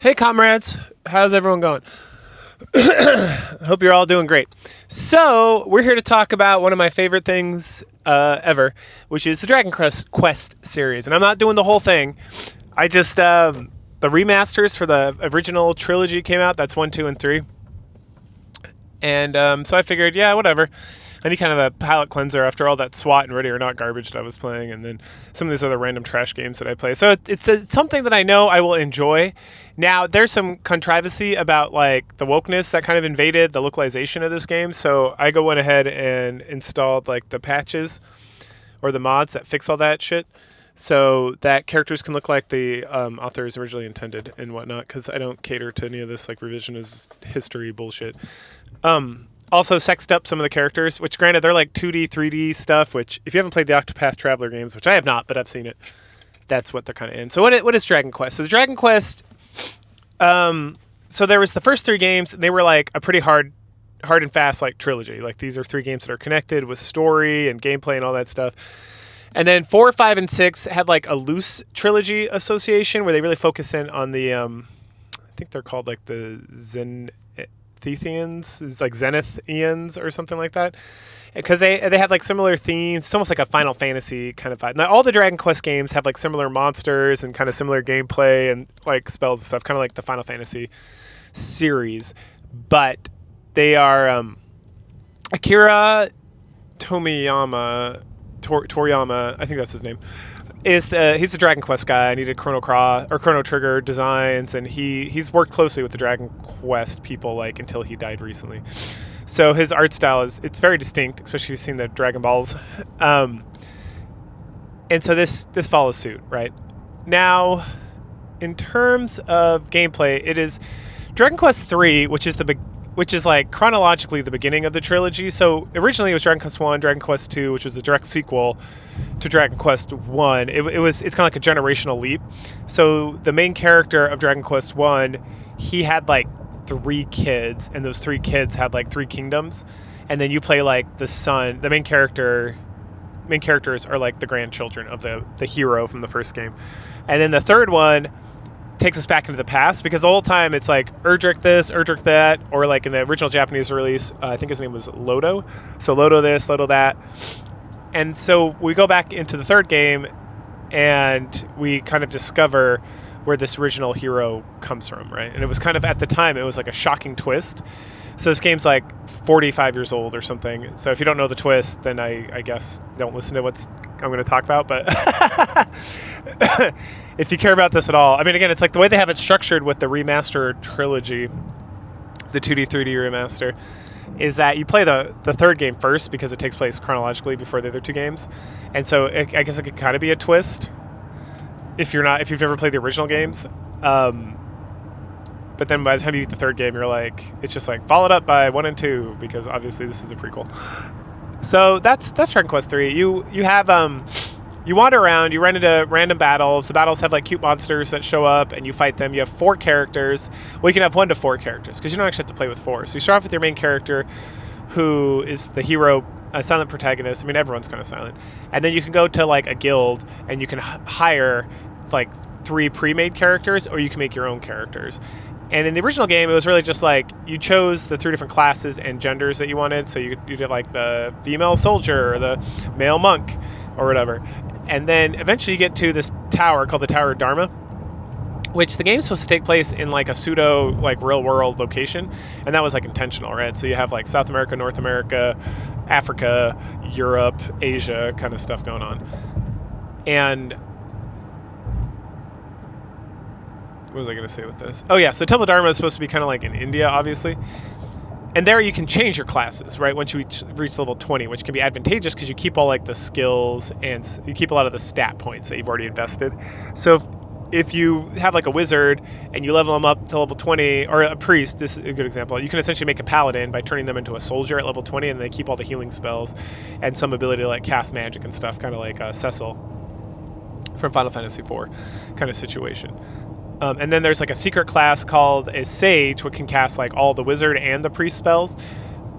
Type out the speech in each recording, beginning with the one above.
Hey, comrades. How's everyone going? Hope you're all doing great. So, we're here to talk about one of my favorite things ever, which is the Dragon Quest series. And I'm not doing the whole thing. I just, the remasters for the original trilogy came out. That's 1, 2, and 3. And so I figured, yeah, whatever. I need kind of a palate cleanser after all that SWAT and Ready or Not garbage that I was playing, and then some of these other random trash games that I play. So it's something that I know I will enjoy. Now, there's some controversy about like the wokeness that kind of invaded the localization of this game. So I went ahead and installed like the patches or the mods that fix all that shit, so that characters can look like the authors originally intended and whatnot. Because I don't cater to any of this like revisionist history bullshit. Also sexed up some of the characters, which granted they're like 2D, 3D stuff, which if you haven't played the Octopath Traveler games, which I have not, but I've seen it, that's what they're kind of in. So what is Dragon Quest? So the Dragon Quest, so there was the first 3 games, and they were like a pretty hard and fast like trilogy. Like these are 3 games that are connected with story and gameplay and all that stuff. And then 4, 5, and 6 had like a loose trilogy association where they really focus in on the, I think they're called like the Zenithians, is like Zenithians or something like that, because they had like similar themes. It's almost like a Final Fantasy kind of vibe. Now all the Dragon Quest games have like similar monsters and kind of similar gameplay and like spells and stuff, kind of like the Final Fantasy series, but they are Akira Toriyama, I think that's his name. He's the Dragon Quest guy. I needed Chrono Trigger designs, and he's worked closely with the Dragon Quest people like until he died recently. So his art style it's very distinct, especially if you've seen the Dragon Balls. And so this follows suit, right? Now, in terms of gameplay, it is Dragon Quest 3, which is like chronologically the beginning of the trilogy. So originally it was Dragon Quest 1, Dragon Quest 2, which was a direct sequel to Dragon Quest 1. It's kind of like a generational leap. So the main character of Dragon Quest 1, he had like 3 kids, and those 3 kids had like 3 kingdoms. And then you play like the son. The main characters are like the grandchildren of the hero from the first game. And then the third one takes us back into the past, because the whole time it's like Erdrick this, Erdrick that, or like in the original Japanese release, I think his name was Lodo. So Lodo this, Lodo that. And so we go back into the third game, and we kind of discover where this original hero comes from, right? And it was kind of, at the time, it was like a shocking twist. So this game's like 45 years old or something. So if you don't know the twist, then I guess don't listen to what I'm going to talk about. But if you care about this at all, I mean, again, it's like the way they have it structured with the remastered trilogy, the 2D, 3D remaster, is that you play the third game first because it takes place chronologically before the other 2 games. And so I guess it could kind of be a twist if you've never played the original games. But then by the time you beat the third game, you're like, it's just like followed up by 1 and 2, because obviously this is a prequel. So that's Dragon Quest 3. You have you wander around, you run into random battles. The battles have like cute monsters that show up, and you fight them. You have 4 characters. Well, you can have 1 to 4 characters, because you don't actually have to play with 4. So you start off with your main character, who is the hero, a silent protagonist. I mean, everyone's kind of silent. And then you can go to like a guild, and you can hire like 3 pre-made characters, or you can make your own characters. And in the original game, it was really just like you chose the 3 different classes and genders that you wanted. So you did like the female soldier or the male monk or whatever. And then eventually you get to this tower called the Tower of Dharma, which the game's supposed to take place in like a pseudo like real world location. And that was like intentional, right? So you have like South America, North America, Africa, Europe, Asia kind of stuff going on. And what was I going to say with this? Oh, yeah. So Temple Dharma is supposed to be kind of like in India, obviously. And there you can change your classes, right? Once you reach level 20, which can be advantageous because you keep all like the skills and you keep a lot of the stat points that you've already invested. So if you have like a wizard and you level them up to level 20, or a priest, this is a good example, you can essentially make a paladin by turning them into a soldier at level 20, and they keep all the healing spells and some ability to like cast magic and stuff, kind of like Cecil from Final Fantasy IV kind of situation. And then there's like a secret class called a Sage, which can cast like all the wizard and the priest spells.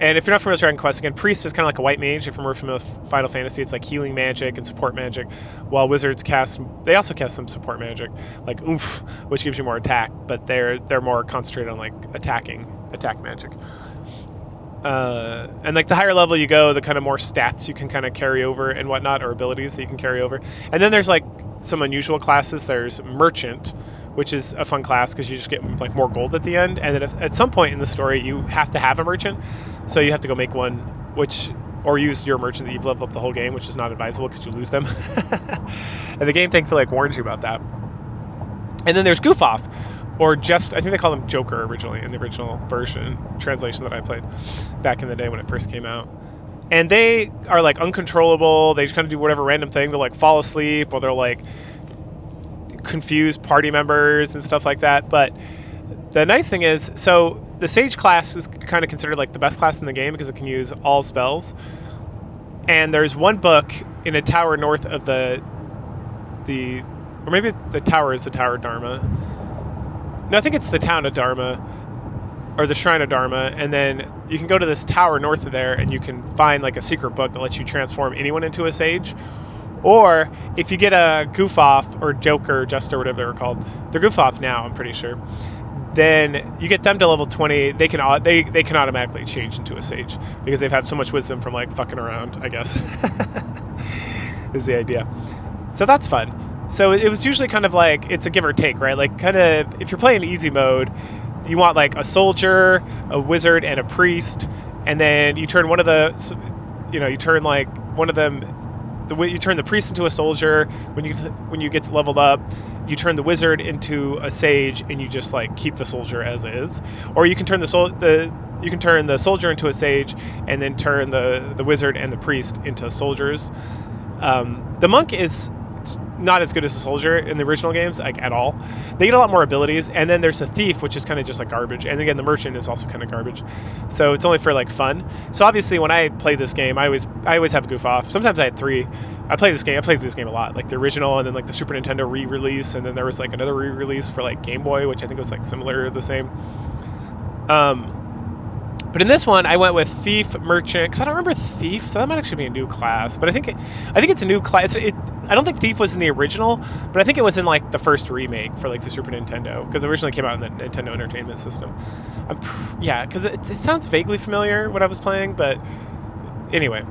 And if you're not familiar with Dragon Quest, again, Priest is kind of like a white mage. If you're more familiar with Final Fantasy, it's like healing magic and support magic, while wizards they also cast some support magic, like Oomph, which gives you more attack, but they're more concentrated on like attack magic. And like the higher level you go, the kind of more stats you can kind of carry over and whatnot, or abilities that you can carry over. And then there's like some unusual classes. There's Merchant, which is a fun class because you just get like more gold at the end. And then at some point in the story, you have to have a merchant, so you have to go make one, or use your merchant that you've leveled up the whole game, which is not advisable because you lose them. And the game thankfully like warns you about that. And then there's Goof Off, or just, I think they called him Joker originally in the original version translation that I played back in the day when it first came out. And they are like uncontrollable. They just kind of do whatever random thing. They'll like fall asleep, or they'll like confuse party members and stuff like that. But the nice thing is, so the Sage class is kind of considered like the best class in the game because it can use all spells. And there's one book in a tower north of or maybe the tower is the Tower of Dharma. No, I think it's the town of Dharma, or the Shrine of Dharma, and then you can go to this tower north of there and you can find like a secret book that lets you transform anyone into a sage. Or if you get a Goof Off or Joker, Jester, whatever they were called, they're Goof Off now, I'm pretty sure. Then you get them to level 20. They can automatically change into a sage because they've had so much wisdom from like fucking around, I guess. Is the idea. So that's fun. So it was usually kind of like, it's a give or take, right? Like kind of, if you're playing easy mode, you want like a soldier, a wizard, and a priest, and then you turn one of the, you turn like one of them, you turn the priest into a soldier. When you get leveled up, you turn the wizard into a sage, and you just like keep the soldier as is. Or you can turn the soldier into a sage, and then turn the wizard and the priest into soldiers. The monk is not as good as a soldier in the original games, like at all. They get a lot more abilities, and then there's a thief, which is kind of just like garbage, and again the merchant is also kind of garbage. So it's only for like fun. So obviously when I play this game, I always have a Goof Off. Sometimes I had 3. I played this game a lot, like the original, and then like the Super Nintendo re-release, and then there was like another re-release for like Game Boy, which I think was like similar or the same. But in this one, I went with Thief, Merchant, because I don't remember Thief, so that might actually be a new class. But I think it's a new class. I don't think Thief was in the original, but I think it was in like the first remake for like the Super Nintendo, because it originally came out in the Nintendo Entertainment System. Yeah, because it sounds vaguely familiar what I was playing, but anyway.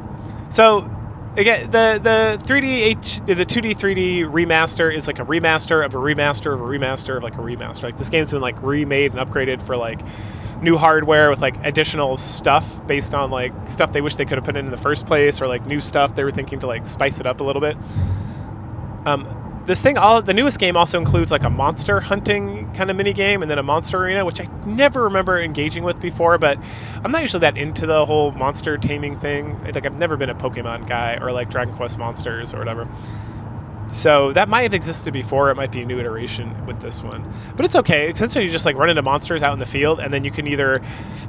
So again, the 2D 3D remaster is like a remaster of a remaster of a remaster of like a remaster. Like this game's been like remade and upgraded for like new hardware with like additional stuff based on like stuff they wish they could have put in the first place, or like new stuff they were thinking to like spice it up a little bit. The newest game also includes like a monster hunting kind of mini game, and then a monster arena, which I never remember engaging with before, but I'm not usually that into the whole monster taming thing. Like I've never been a Pokemon guy or like Dragon Quest monsters or whatever. So that might have existed before. It might be a new iteration with this one, but it's okay. Essentially, you just like run into monsters out in the field, and then you can either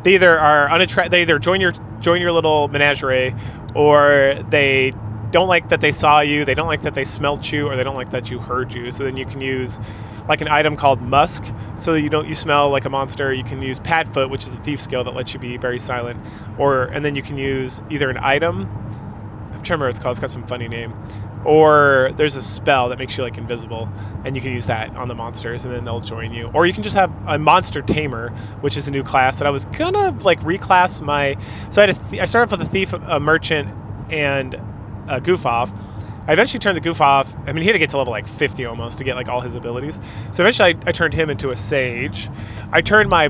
join your little menagerie, or they don't like that they saw you, they don't like that they smelled you, or they don't like that you heard you. So then you can use like an item called Musk, so that you smell like a monster. You can use Padfoot, which is a thief skill that lets you be very silent, and then you can use either an item. I'm trying to remember what it's called. It's got some funny name. Or there's a spell that makes you like invisible, and you can use that on the monsters, and then they'll join you. Or you can just have a monster tamer, which is a new class that I was gonna like reclass my. So I started off with a thief, a merchant, and a Goof Off. I eventually turned the Goof Off. I mean, he had to get to level like 50 almost to get like all his abilities. So eventually, I turned him into a sage. I turned my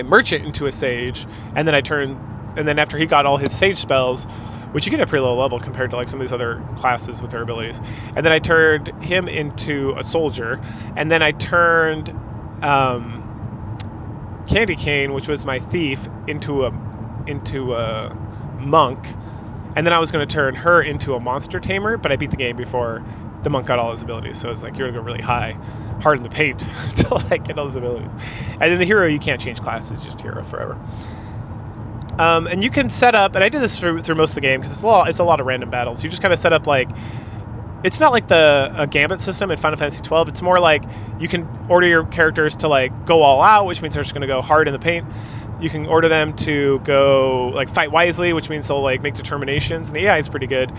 merchant into a sage, and then after he got all his sage spells, which you get at a pretty low level compared to like some of these other classes with their abilities. And then I turned him into a soldier, and then I turned Candy Cane, which was my thief, into a monk, and then I was going to turn her into a monster tamer, but I beat the game before the monk got all his abilities. So it's like you're going to go really hard in the paint to like get all his abilities. And then the hero, you can't change classes, just hero forever. And you can set up, and I did this through most of the game because it's a lot of random battles. You just kind of set up like it's not like a gambit system in Final Fantasy 12. It's more like you can order your characters to like go all out, which means they're just going to go hard in the paint. You can order them to go like fight wisely, which means they'll like make determinations, and the AI is pretty good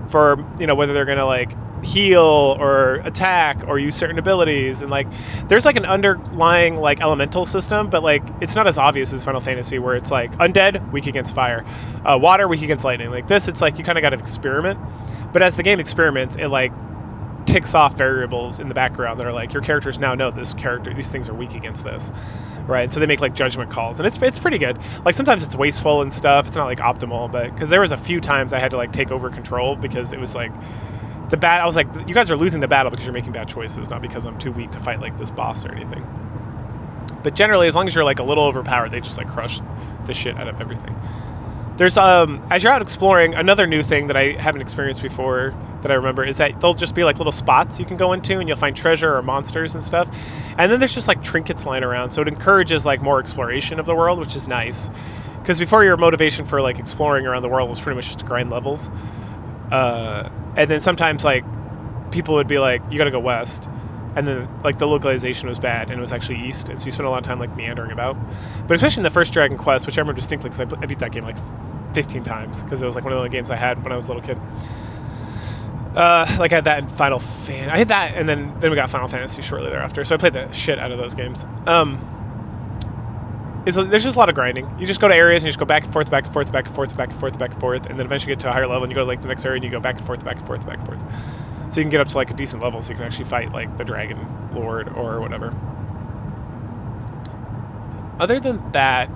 for, you know, whether they're going to like heal or attack or use certain abilities. And like there's like an underlying like elemental system, but like it's not as obvious as Final Fantasy, where it's like undead weak against fire, water weak against lightning. Like this, it's like you kind of got to experiment. But as the game experiments, it like ticks off variables in the background that are like your characters now know these things are weak against this, right? So they make like judgment calls, and it's pretty good. Like sometimes it's wasteful and stuff. It's not like optimal, but because there was a few times I had to like take over control because it was like I was like, you guys are losing the battle because you're making bad choices, not because I'm too weak to fight like this boss or anything. But generally, as long as you're like a little overpowered, they just like crush the shit out of everything. There's as you're out exploring, another new thing that I haven't experienced before that I remember is that there'll just be like little spots you can go into, and you'll find treasure or monsters and stuff. And then there's just like trinkets lying around, so it encourages like more exploration of the world, which is nice. Because before, your motivation for like exploring around the world was pretty much just to grind levels. And then sometimes like people would be like, you gotta go west, and then like the localization was bad and it was actually east, and so you spent a lot of time like meandering about. But especially in the first Dragon Quest, which I remember distinctly because I beat that game like 15 times because it was like one of the only games I had when I was a little kid. Like I had that in Final Fan. I had that, and then we got Final Fantasy shortly thereafter, so I played the shit out of those games. There's just a lot of grinding. You just go to areas and you just go back and forth, back and forth, back and forth, back and forth, back and forth, and then eventually get to a higher level and you go to like the next area and you go back and forth, back and forth, back and forth. So you can get up to like a decent level, so you can actually fight like the Dragon Lord or whatever. Other than that,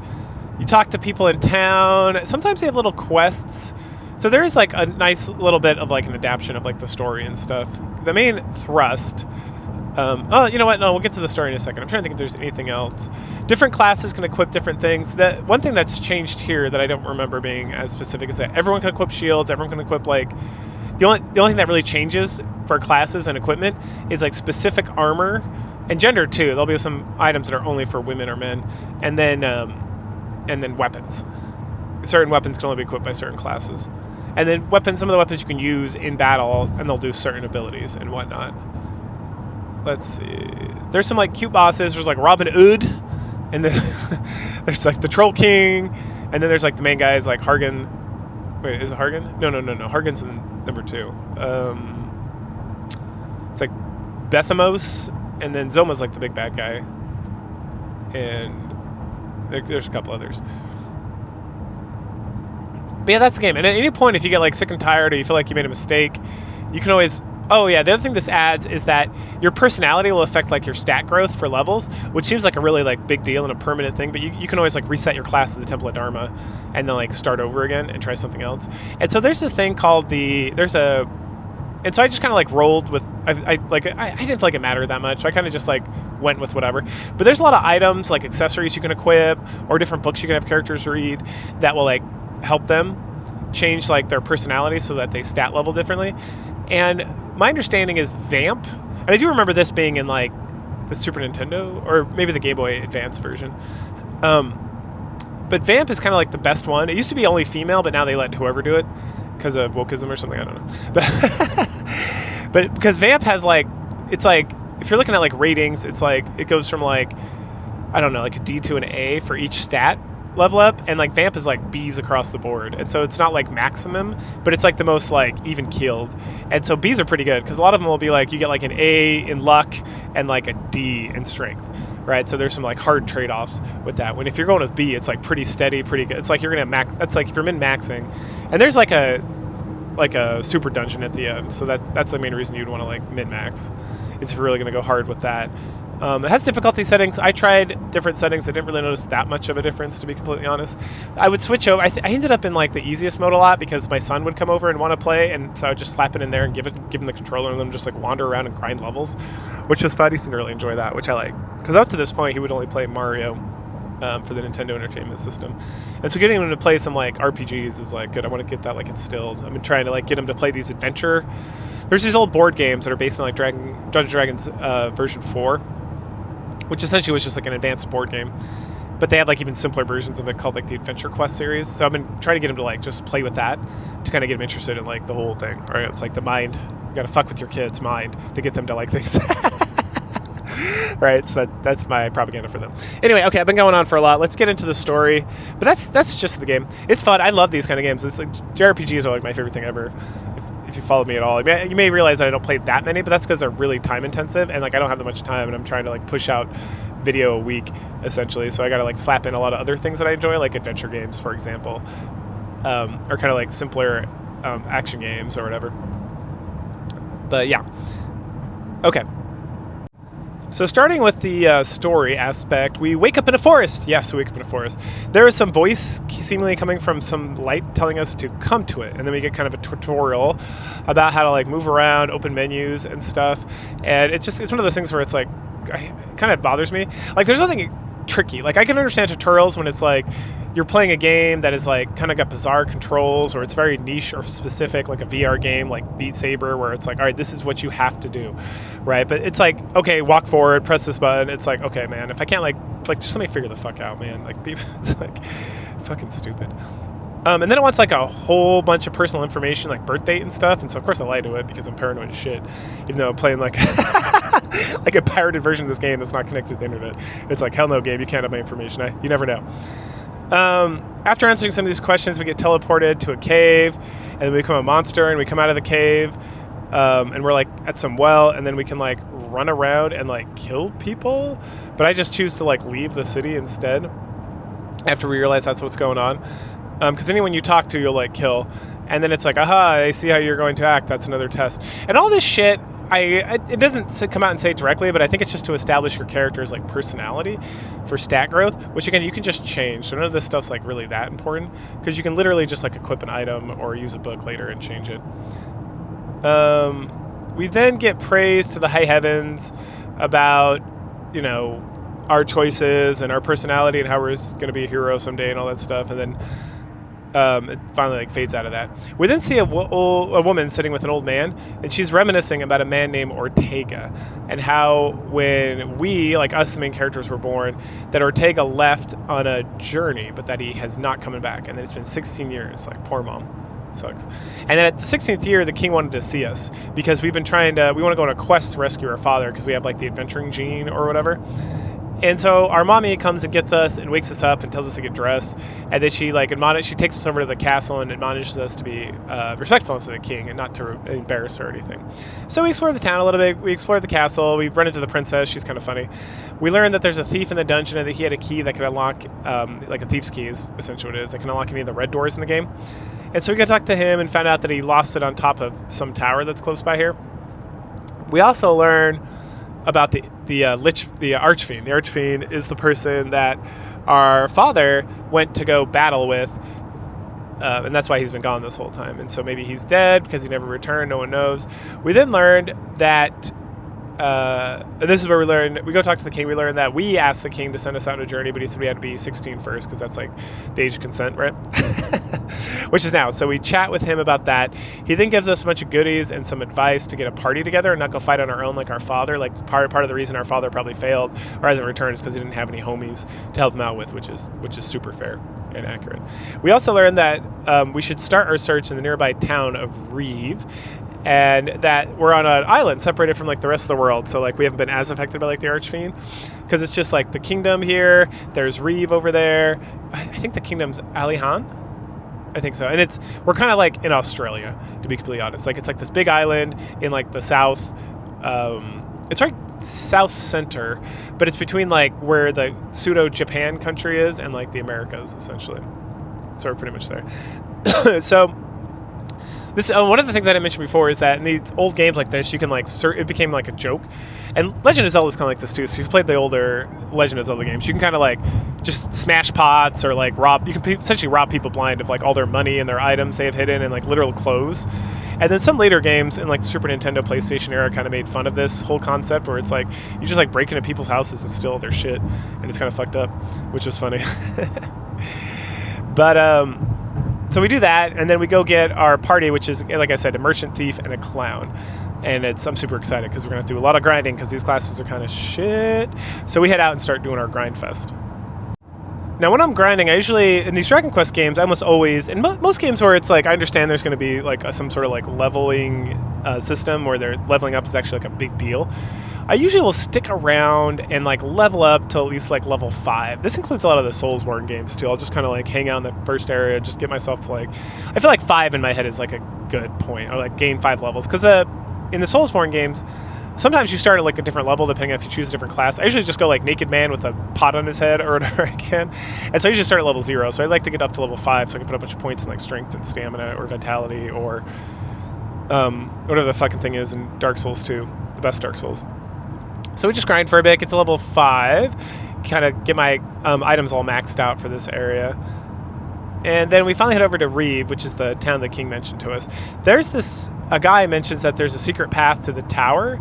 you talk to people in town. Sometimes they have little quests. So there is like a nice little bit of like an adaptation of like the story and stuff. The main thrust. You know what? No, we'll get to the story in a second. I'm trying to think if there's anything else. Different classes can equip different things. One thing that's changed here that I don't remember being as specific is that everyone can equip shields. Everyone can equip like the only thing that really changes for classes and equipment is like specific armor and gender too. There'll be some items that are only for women or men, and then weapons. Certain weapons can only be equipped by certain classes, and then some of the weapons you can use in battle, and they'll do certain abilities and whatnot. Let's see. There's some like cute bosses. There's like Robin Hood, and then there's like the Troll King, and then there's like the main guys like Hargan. Wait, is it Hargan? No. Hargan's in number 2. It's like Bethamos, and then Zoma's like the big bad guy, and there's a couple others. But yeah, that's the game. And at any point, if you get like sick and tired or you feel like you made a mistake, you can always... Oh yeah, the other thing this adds is that your personality will affect like your stat growth for levels, which seems like a really like big deal and a permanent thing, but you can always like reset your class in the Temple of Dharma and then like start over again and try something else. And so there's this thing called and so I just kind of like rolled with, I didn't feel like it mattered that much, so I kind of just like went with whatever. But there's a lot of items like accessories you can equip or different books you can have characters read that will like help them change like their personality so that they stat level differently. And my understanding is Vamp, and I do remember this being in like the Super Nintendo or maybe the Game Boy Advance version. But Vamp is kind of like the best one. It used to be only female, but now they let whoever do it because of wokeism or something. I don't know. But because Vamp has like, it's like, if you're looking at like ratings, it's like, it goes from like, I don't know, like a D to an A for each stat level up, and like Vamp is like B's across the board, and so it's not like maximum, but it's like the most like even keeled, and so B's are pretty good because a lot of them will be like you get like an A in luck and like a D in strength, right? So there's some like hard trade-offs with that. When if you're going with B, it's like pretty steady, pretty good. It's like you're gonna max. That's like if you're min-maxing, and there's like a super dungeon at the end, so that's the main reason you'd want to like min-max, is if you're really gonna go hard with that. It has difficulty settings. I tried different settings. I didn't really notice that much of a difference, to be completely honest. I would switch over. I ended up in like the easiest mode a lot because my son would come over and want to play, and so I would just slap it in there and give him the controller and then just like wander around and grind levels, which was fun. He seemed to really enjoy that, which I like. Because up to this point, he would only play Mario for the Nintendo Entertainment System, and so getting him to play some like RPGs is like good. I want to get that like instilled. I've been trying to like get him to play these adventure. There's these old board games that are based on like Dungeons & Dragons version 4. Which essentially was just like an advanced board game. But they have like even simpler versions of it called like the Adventure Quest series. So I've been trying to get him to like just play with that to kind of get him interested in like the whole thing. Or it's like the mind You got to fuck with your kid's mind to get them to like things. Right, so that's my propaganda for them. Anyway, okay, I've been going on for a lot. Let's get into the story. But that's just the game. It's fun. I love these kind of games. It's like JRPGs are like my favorite thing ever. If you follow me at all, you may realize that I don't play that many, but that's because they're really time intensive, and like I don't have that much time, and I'm trying to like push out video a week essentially. So I got to like slap in a lot of other things that I enjoy, like adventure games, for example, or kind of like simpler action games or whatever. But yeah, okay. So starting with the story aspect, we wake up in a forest. Yes, we wake up in a forest. There is some voice seemingly coming from some light telling us to come to it. And then we get kind of a tutorial about how to like move around, open menus and stuff. And it's one of those things where it's like, it kind of bothers me. Like there's nothing tricky. Like I can understand tutorials when it's like, you're playing a game that is like kind of got bizarre controls, or it's very niche or specific, like a VR game like Beat Saber, where it's like, all right, this is what you have to do, right? But it's like, okay, walk forward, press this button. It's like, okay, man, if I can't like just let me figure the fuck out, man. Like people, it's like fucking stupid. And then it wants like a whole bunch of personal information, like birth date and stuff. And so of course I lie to it because I'm paranoid as shit, even though I'm playing like like a pirated version of this game that's not connected to the internet. It's like, hell no, Gabe, you can't have my information. You never know. After answering some of these questions, we get teleported to a cave, and then we become a monster, and we come out of the cave, and we're like at some well, and then we can like run around and like kill people. But I just choose to like leave the city instead after we realize that's what's going on. Because anyone you talk to, you'll like kill. And then it's like, aha, I see how you're going to act. That's another test. And all this shit, it doesn't come out and say it directly, but I think it's just to establish your character's like personality for stat growth, which again, you can just change. So none of this stuff's like really that important, because you can literally just like equip an item or use a book later and change it. We then get praise to the high heavens about, you know, our choices and our personality and how we're going to be a hero someday and all that stuff. And then it finally like fades out of that. We then see a woman sitting with an old man, and she's reminiscing about a man named Ortega, and how when we, like us, the main characters, were born, that Ortega left on a journey, but that he has not coming back, and then it's been 16 years. Like, poor mom. Sucks. And then at the 16th year, the king wanted to see us, because we want to go on a quest to rescue our father, because we have like the adventuring gene or whatever. And so our mommy comes and gets us and wakes us up and tells us to get dressed. And then she takes us over to the castle and admonishes us to be respectful of the king and not to embarrass her or anything. So we explore the town a little bit. We explore the castle. We run into the princess. She's kind of funny. We learn that there's a thief in the dungeon and that he had a key that can unlock, like a thief's key is essentially what it is. That can unlock any of the red doors in the game. And so we got to talk to him and found out that he lost it on top of some tower that's close by here. We also learn about the archfiend. The archfiend is the person that our father went to go battle with, and that's why he's been gone this whole time. And so maybe he's dead because he never returned. No one knows. We then learned that, and this is where we go talk to the king. We learned that we asked the king to send us out on a journey, but he said we had to be 16 first, because that's like the age of consent, right? Which is now. So we chat with him about that. He then gives us a bunch of goodies and some advice to get a party together and not go fight on our own like our father. Like part of the reason our father probably failed or hasn't returned is because he didn't have any homies to help him out with, which is super fair and accurate. We also learned that we should start our search in the nearby town of Reeve, and that we're on an island separated from like the rest of the world, so like we haven't been as affected by like the archfiend, because it's just like the kingdom here, there's Reeve over there, I think the kingdom's Alihan, I think so, and we're kind of like in Australia, to be completely honest. Like it's like this big island in like the south, it's right south center, but it's between like where the pseudo Japan country is and like the Americas essentially, so we're pretty much there. So this one of the things I didn't mention before is that in these old games like this, you can like it became like a joke, and Legend of Zelda is kind of like this too. So if you've played the older Legend of Zelda games, you can kind of like just smash pots or like rob. You can essentially rob people blind of like all their money and their items they have hidden and like literal clothes. And then some later games in like the Super Nintendo, PlayStation era kind of made fun of this whole concept, where it's like you just like break into people's houses and steal their shit, and it's kind of fucked up, which was funny. But so we do that, and then we go get our party, which is, like I said, a merchant, thief, and a clown. And I'm super excited because we're going to do a lot of grinding because these classes are kind of shit. So we head out and start doing our grind fest. Now, when I'm grinding, I usually, in these Dragon Quest games, I almost always, in most games where it's like, I understand there's going to be like some sort of like leveling system where they're leveling up is actually like a big deal. I usually will stick around and like level up to at least like level 5. This includes a lot of the Soulsborne games too. I'll just kind of like hang out in the first area, just get myself to like, I feel like 5 in my head is like a good point, or like gain 5 levels. Because in the Soulsborne games, sometimes you start at like a different level depending on if you choose a different class. I usually just go like Naked Man with a pot on his head or whatever I can. And so I usually start at level 0. So I like to get up to level 5 so I can put a bunch of points in like strength and stamina or vitality or whatever the fucking thing is in Dark Souls 2, the best Dark Souls. So we just grind for a bit, get to level 5, kind of get my items all maxed out for this area. And then we finally head over to Reeve, which is the town the king mentioned to us. There's a guy mentions that there's a secret path to the tower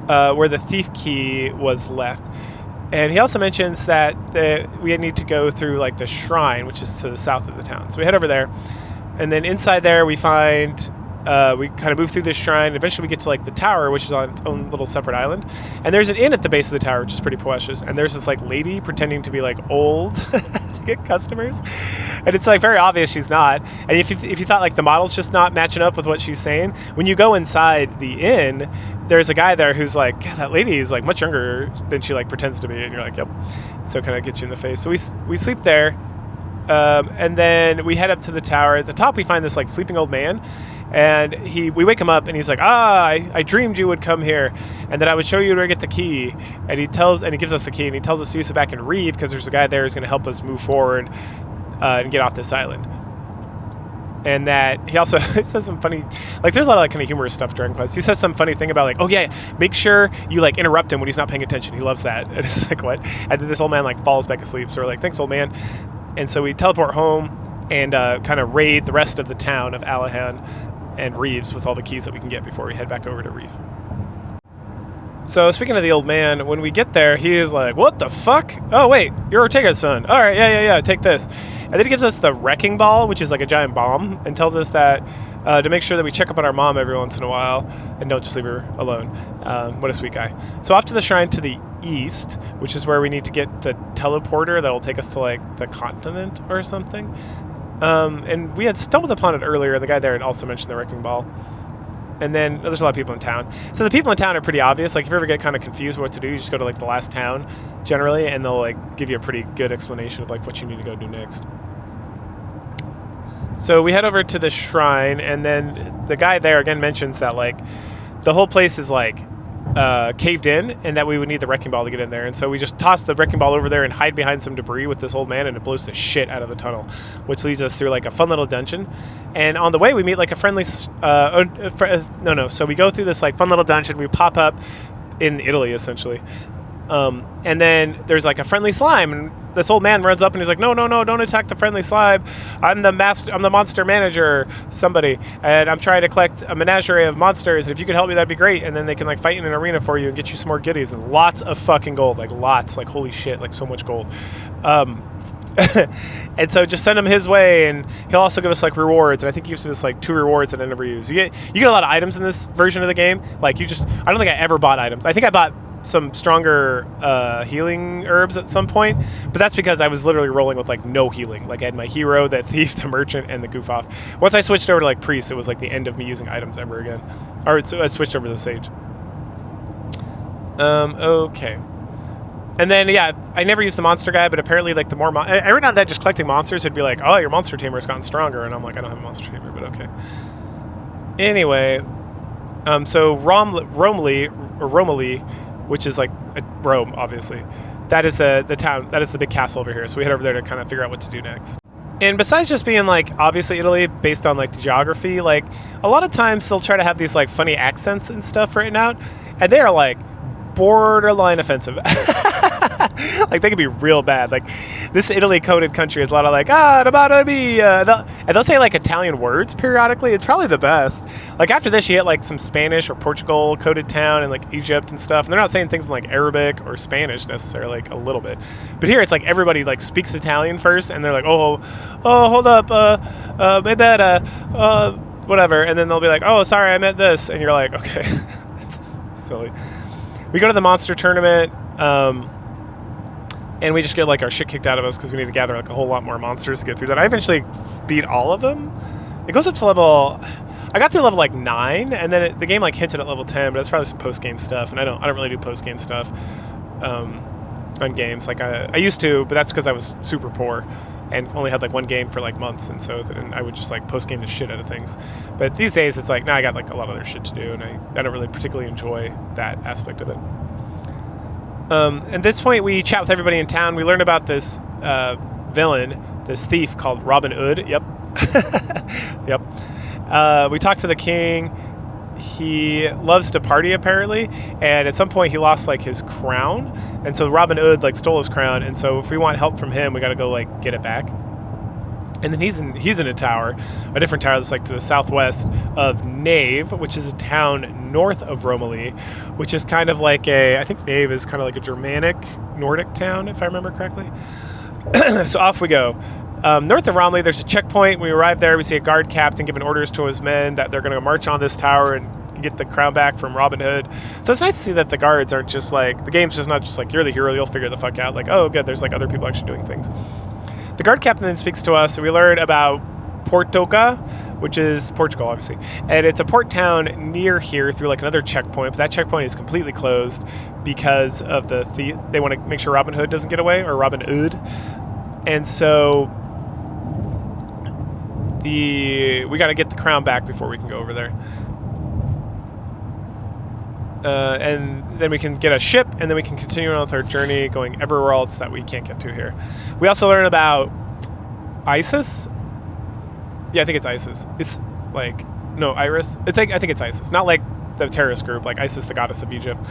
where the thief key was left. And he also mentions that we need to go through like the shrine, which is to the south of the town. So we head over there. And then inside there we find, we kind of move through this shrine. And eventually we get to like the tower, which is on its own little separate island. And there's an inn at the base of the tower, which is pretty precious. And there's this like lady pretending to be like old to get customers. And it's like very obvious she's not. And if you thought like the model's just not matching up with what she's saying, when you go inside the inn, there's a guy there who's like, yeah, that lady is like much younger than she like pretends to be. And you're like, yep. So it kind of gets you in the face. So we sleep there. And then we head up to the tower. At the top, we find this like sleeping old man. And we wake him up, and he's like, I dreamed you would come here, and that I would show you where to get the key. And he gives us the key, and he tells us to use it back in Reeve because there's a guy there who's going to help us move forward and get off this island. And that he also says some funny, like there's a lot of like kind of humorous stuff during Quest. He says some funny thing about like, oh yeah, make sure you like interrupt him when he's not paying attention. He loves that. And it's like, what? And then this old man like falls back asleep. So we're like, thanks, old man. And so we teleport home and kind of raid the rest of the town of Alahan and Reeves with all the keys that we can get before we head back over to Reeve. So speaking of the old man, when we get there, he is like, what the fuck? Oh wait, you're Ortega's son. All right, yeah, take this. And then he gives us the wrecking ball, which is like a giant bomb, and tells us that to make sure that we check up on our mom every once in a while and don't just leave her alone. What a sweet guy. So off to the shrine to the east, which is where we need to get the teleporter that'll take us to like the continent or something. And we had stumbled upon it earlier. The guy there had also mentioned the wrecking ball. And then there's a lot of people in town. So the people in town are pretty obvious. Like if you ever get kind of confused what to do, you just go to like the last town generally, and they'll like give you a pretty good explanation of like what you need to go do next. So we head over to the shrine, and then the guy there again mentions that like the whole place is like caved in, and that we would need the wrecking ball to get in there. And so we just toss the wrecking ball over there and hide behind some debris with this old man, and it blows the shit out of the tunnel, which leads us through like a fun little dungeon. And on the way we meet like a friendly so we go through this like fun little dungeon. We pop up in Italy essentially, and then there's like a friendly slime, and this old man runs up and he's like, no, don't attack the friendly slime. I'm the monster manager, somebody, and I'm trying to collect a menagerie of monsters, and if you could help me, that'd be great. And then they can like fight in an arena for you and get you some more goodies and lots of fucking gold, like lots, like holy shit, like so much gold. And so just send him his way, and he'll also give us like rewards, and I think he gives us like 2 rewards that I never use. You get a lot of items in this version of the game. Like I don't think I ever bought items. I think I bought some stronger healing herbs at some point, but that's because I was literally rolling with like no healing. Like I had my hero, the thief, the merchant, and the goof off. Once I switched over to like priest, it was like the end of me using items ever again. Or I switched over to the sage. Okay. And then, yeah, I never used the monster guy, but apparently, like, the more... every now and then, just collecting monsters, it'd be like, oh, your monster tamer has gotten stronger. And I'm like, I don't have a monster tamer, but okay. Anyway, so Romilly, which is, like, Rome, obviously, that is the town, that is the big castle over here. So we head over there to kind of figure out what to do next. And besides just being, like, obviously Italy, based on, like, the geography, like, a lot of times they'll try to have these, like, funny accents and stuff written out, and they are, like, borderline offensive. Like they could be real bad. Like this Italy coded country is a lot of like and they'll say like Italian words periodically. It's probably the best. Like after this you get like some Spanish or Portugal coded town and like Egypt and stuff, and they're not saying things in like Arabic or Spanish necessarily, like a little bit, but here it's like everybody like speaks Italian first, and they're like oh hold up my bad whatever, and then they'll be like oh sorry I meant this, and you're like okay. It's silly. We go to the monster tournament, and we just get like our shit kicked out of us because we need to gather like a whole lot more monsters to get through that. I eventually beat all of them. It goes up to level... I got through level like 9, and then the game like hinted at level 10, but that's probably some post-game stuff, and I don't really do post-game stuff on games. Like I used to, but that's because I was super poor and only had like one game for like months, and so then I would just like post-game the shit out of things. But these days it's like, now I got like a lot of other shit to do, and I don't really particularly enjoy that aspect of it. At this point, we chat with everybody in town. We learn about this villain, this thief called Robin Hood. Yep. Yep. We talk to the king. He loves to party, apparently, and at some point he lost like his crown, and so Robin Hood like stole his crown, and so if we want help from him, we got to go like get it back. And then he's in a tower, a different tower that's like to the southwest of Nave, which is a town north of Romilly, which is kind of like I think Nave is kind of like a Germanic Nordic town, if I remember correctly. So off we go. North of Romilly, there's a checkpoint. We arrive there, we see a guard captain giving orders to his men that they're going to march on this tower and get the crown back from Robin Hood. So it's nice to see that the guards aren't just like, the game's just not just like, you're the hero, you'll figure the fuck out. Like, oh, good, there's like other people actually doing things. The guard captain then speaks to us, and we learn about Portoca, which is Portugal, obviously. And it's a port town near here through like another checkpoint, but that checkpoint is completely closed because of the thief. They want to make sure Robin Hood doesn't get away, or Robin Hood. And so we got to get the crown back before we can go over there. And then we can get a ship, and then we can continue on with our journey going everywhere else that we can't get to here. We also learn about ISIS. Yeah, I think it's ISIS. It's like, no, Iris. I think it's ISIS. Not like the terrorist group, like Isis, the goddess of Egypt.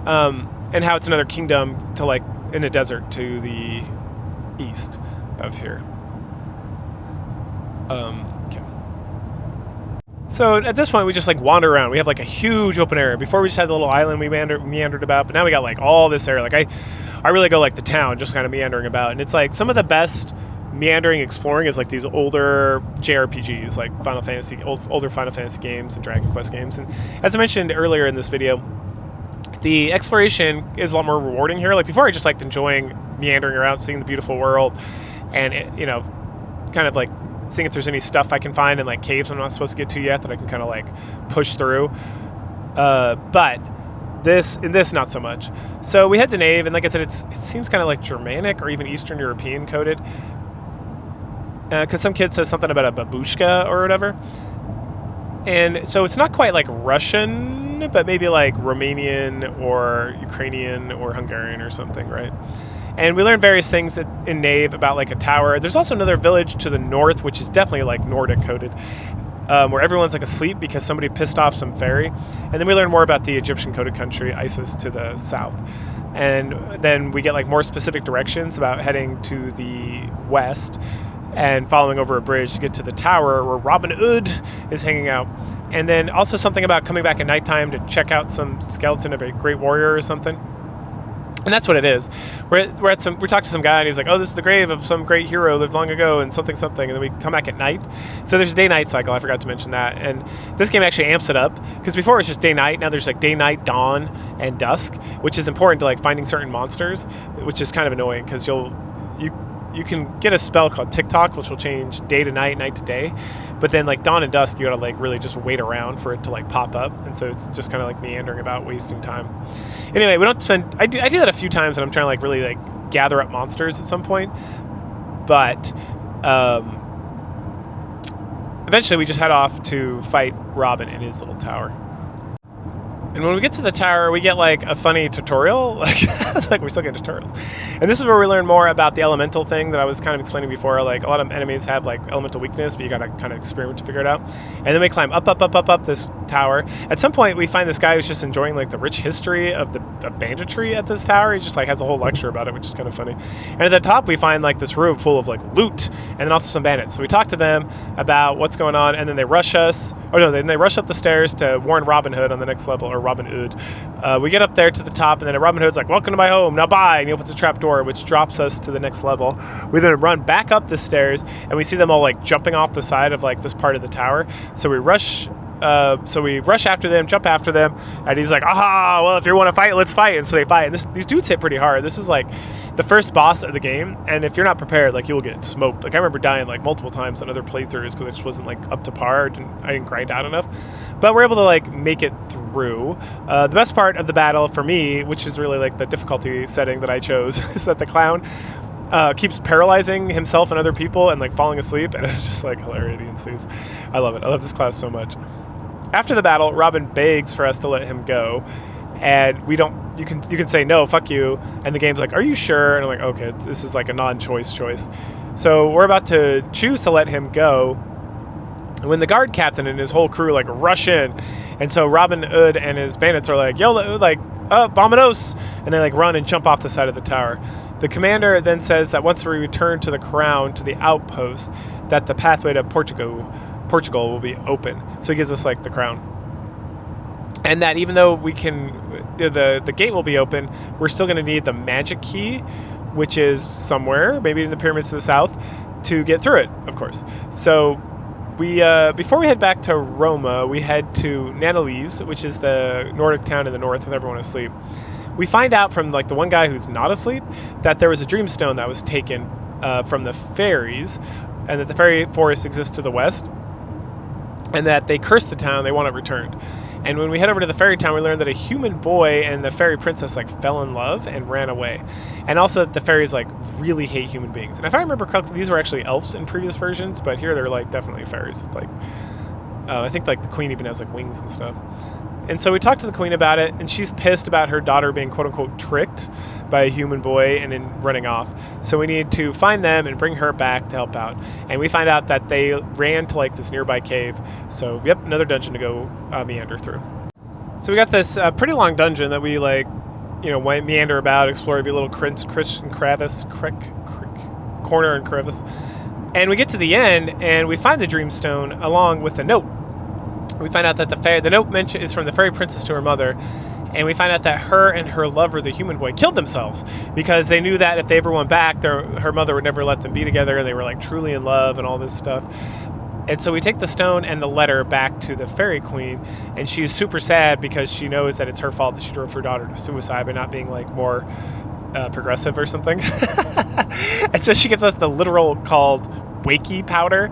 And how it's another kingdom to like in a desert to the east of here. Okay. So at this point, we just like wander around. We have like a huge open area. Before we just had the little island we meandered about, but now we got like all this area. Like I really go like the town, just kind of meandering about. And it's like some of the best meandering exploring is like these older JRPGs, like Final Fantasy, older Final Fantasy games and Dragon Quest games. And as I mentioned earlier in this video, the exploration is a lot more rewarding here. Like before, I just liked enjoying meandering around, seeing the beautiful world, and kind of like seeing if there's any stuff I can find in like caves I'm not supposed to get to yet that I can kind of like push through. But this not so much. So we head to Nave, and like I said, it seems kind of like Germanic or even Eastern European coded. Because some kid says something about a babushka or whatever. And so it's not quite like Russian, but maybe like Romanian or Ukrainian or Hungarian or something, right? And we learned various things in Nave about like a tower. There's also another village to the north, which is definitely like Nordic coded, where everyone's like asleep because somebody pissed off some fairy. And then we learn more about the Egyptian coded country, Isis, to the south. And then we get like more specific directions about heading to the west and following over a bridge to get to the tower where Robin Hood is hanging out. And then also something about coming back at nighttime to check out some skeleton of a great warrior or something. And that's what it is. We talk to some guy, and he's like, oh, this is the grave of some great hero lived long ago and something. And then we come back at night. So there's a day-night cycle. I forgot to mention that. And this game actually amps it up, because before it was just day-night. Now there's like day-night, dawn, and dusk, which is important to like finding certain monsters, which is kind of annoying because you can get a spell called TikTok, which will change day to night, night to day. But then like dawn and dusk, you gotta like really just wait around for it to like pop up. And so it's just kind of like meandering about, wasting time. Anyway, we don't spend, I do that a few times when I'm trying to like really like gather up monsters at some point. But eventually we just head off to fight Robin in his little tower. And when we get to the tower, we get like a funny tutorial. Like it's like we're still getting tutorials. And this is where we learn more about the elemental thing that I was kind of explaining before. Like a lot of enemies have like elemental weakness, but you gotta kind of experiment to figure it out. And then we climb up this tower. At some point, we find this guy who's just enjoying like the rich history of the banditry at this tower. He just like has a whole lecture about it, which is kind of funny. And at the top, we find like this room full of like loot, and then also some bandits. So we talk to them about what's going on, and then they rush us. Oh no, then they rush up the stairs to warn Robin Hood on the next level, or Robin Hood. We get up there to the top, and then Robin Hood's like, welcome to my home, now bye, and he opens a trap door, which drops us to the next level. We then run back up the stairs, and we see them all like jumping off the side of like this part of the tower. So we rush So we rush after them, jump after them, and he's like, aha, well, if you want to fight, let's fight. And so they fight. And these dudes hit pretty hard. This is like the first boss of the game, and if you're not prepared, like, you'll get smoked. Like, I remember dying like multiple times on other playthroughs because it just wasn't like up to par. I didn't grind out enough. But we're able to like make it through. The best part of the battle for me, which is really like the difficulty setting that I chose, is that the clown keeps paralyzing himself and other people and like falling asleep, and it's just like hilarity ensues. I love it. I love this class so much. After the battle, Robin begs for us to let him go, and we don't. You can say no, fuck you, and the game's like, are you sure? And I'm like, okay, this is like a non-choice choice. So we're about to choose to let him go when the guard captain and his whole crew like rush in, and so Robin Hood and his bandits are like, yo, like, vamonos, and they like run and jump off the side of the tower. The commander then says that once we return to the crown, to the outpost, that the pathway to Portugal will be open. So he gives us like the crown. And that even though we can, the gate will be open, we're still going to need the magic key, which is somewhere, maybe in the pyramids to the south, to get through it, of course. So we, before we head back to Roma, we head to Nanalese, which is the Nordic town in the north with everyone asleep. We find out from like the one guy who's not asleep that there was a dreamstone that was taken from the fairies, and that the fairy forest exists to the west, and that they cursed the town. They want it returned. And when we head over to the fairy town, we learn that a human boy and the fairy princess like fell in love and ran away, and also that the fairies like really hate human beings. And if I remember correctly, these were actually elves in previous versions, but here they're like definitely fairies. Like I think like the queen even has like wings and stuff. And so we talked to the queen about it, and she's pissed about her daughter being quote-unquote tricked by a human boy and then running off. So we need to find them and bring her back to help out. And we find out that they ran to like this nearby cave. So yep, another dungeon to go meander through. So we got this pretty long dungeon that we like, meander about, explore every little Christian crevice, corner and crevice. And we get to the end, and we find the dreamstone along with a note. We find out that the note is from the fairy princess to her mother, and we find out that her and her lover, the human boy, killed themselves because they knew that if they ever went back, her mother would never let them be together, and they were like truly in love and all this stuff. And so we take the stone and the letter back to the fairy queen, and she's super sad because she knows that it's her fault that she drove her daughter to suicide by not being like more progressive or something. And so she gives us the literal called wakey powder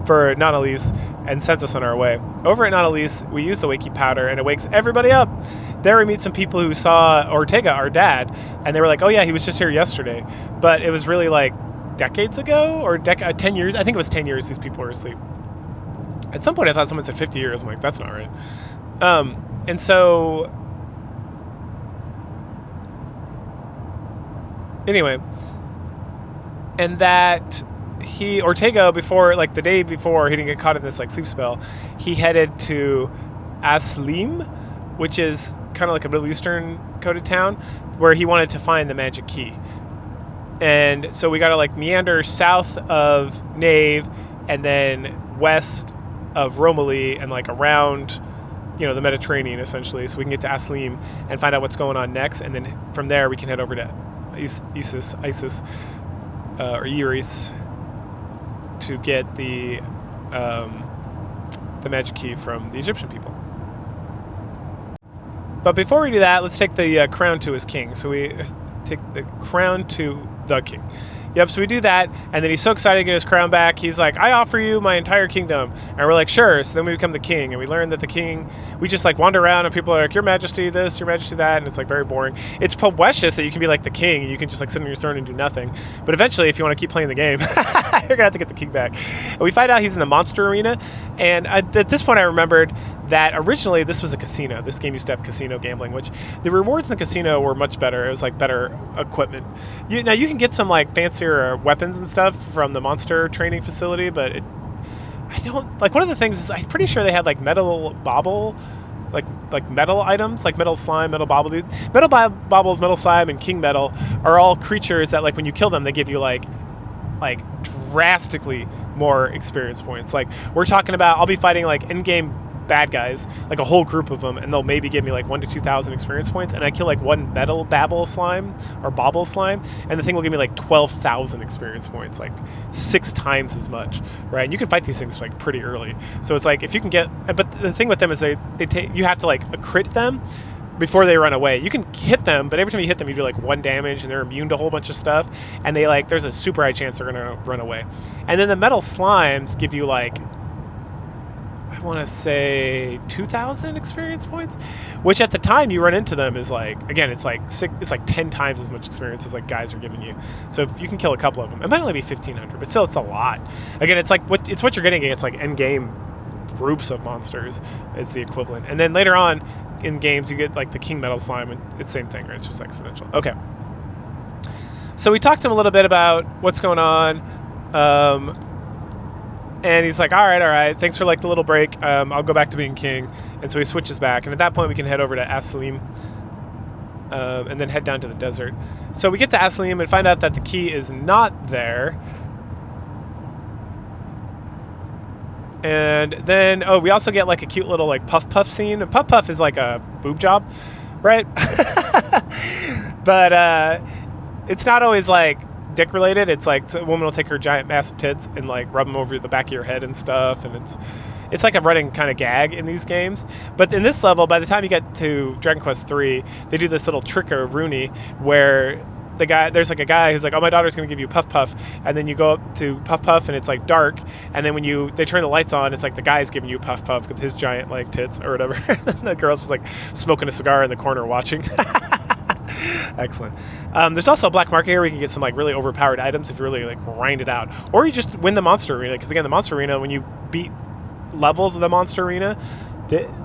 for Nanalese and sends us on our way. Over at Nanalese, we use the wakey powder, and it wakes everybody up. There we meet some people who saw Ortega, our dad, and they were like, oh yeah, he was just here yesterday. But it was really like decades ago, or 10 years. I think it was 10 years these people were asleep. At some point I thought someone said 50 years. I'm like, that's not right. And so anyway, and that Ortega, before, like the day before he didn't get caught in this like sleep spell, he headed to Aslim, which is kind of like a Middle Eastern coded town, where he wanted to find the magic key. And so we got to like meander south of Nave and then west of Romilly and like around, the Mediterranean essentially, so we can get to Aslim and find out what's going on next. And then from there we can head over to Isis, or Iris, to get the magic key from the Egyptian people. But before we do that, let's take the crown to his king. So we take the crown to the king. Yep, so we do that, and then he's so excited to get his crown back, he's like, I offer you my entire kingdom. And we're like, sure. So then we become the king, and we learn that the king, we just like wander around, and people are like, your majesty this, your majesty that, and it's like very boring. It's poetious that you can be like the king, and you can just like sit on your throne and do nothing. But eventually, if you want to keep playing the game, you're gonna have to get the king back. And we find out he's in the monster arena, and at this point I remembered that originally this was a casino. This game used to have casino gambling, which the rewards in the casino were much better. It was like better equipment. Now you can get some like fancier weapons and stuff from the monster training facility, but I don't like. One of the things is I'm pretty sure they had like metal bauble, like metal items, like metal slime, metal bauble. Metal baubles, metal slime, and king metal are all creatures that like when you kill them, they give you like drastically more experience points. Like we're talking about, I'll be fighting like in-game bad guys, like a whole group of them, and they'll maybe give me like 1,000 to 2,000 experience points, and I kill like one metal babble slime or bobble slime, and the thing will give me like 12,000 experience points, like 6 times as much, right? And you can fight these things like pretty early. So it's like if you can get, but the thing with them is they take, you have to like crit them before they run away. You can hit them, but every time you hit them, you do like 1 damage, and they're immune to a whole bunch of stuff, and they like, there's a super high chance they're gonna run away. And then the metal slimes give you like, I want to say 2,000 experience points, which at the time you run into them is like, again, it's like 10 times as much experience as like guys are giving you. So if you can kill a couple of them, it might only be 1,500, but still it's a lot. Again, it's like what you're getting against like end game groups of monsters is the equivalent. And then later on in games you get like the king metal slime, and it's the same thing, right? It's just exponential. Okay. So we talked to him a little bit about what's going on. And he's like, all right, thanks for like the little break. I'll go back to being king. And so he switches back. And at that point, we can head over to Asalim and then head down to the desert. So we get to Asalim and find out that the key is not there. And then, we also get like a cute little like puff scene. And puff is like a boob job, right? But it's not always like dick related. It's like a woman will take her giant massive tits and like rub them over the back of your head and stuff, and it's like a running kind of gag in these games. But in this level, by the time you get to Dragon Quest 3, they do this little trick of Rooney where there's like a guy who's like, oh, my daughter's gonna give you puff, and then you go up to puff and it's like dark, and then when they turn the lights on, it's like the guy's giving you puff with his giant like tits or whatever. The girl's just like smoking a cigar in the corner watching. Excellent. There's also a black market here where you can get some like really overpowered items if you really like grind it out, or you just win the monster arena, because again, the monster arena, when you beat levels of the monster arena,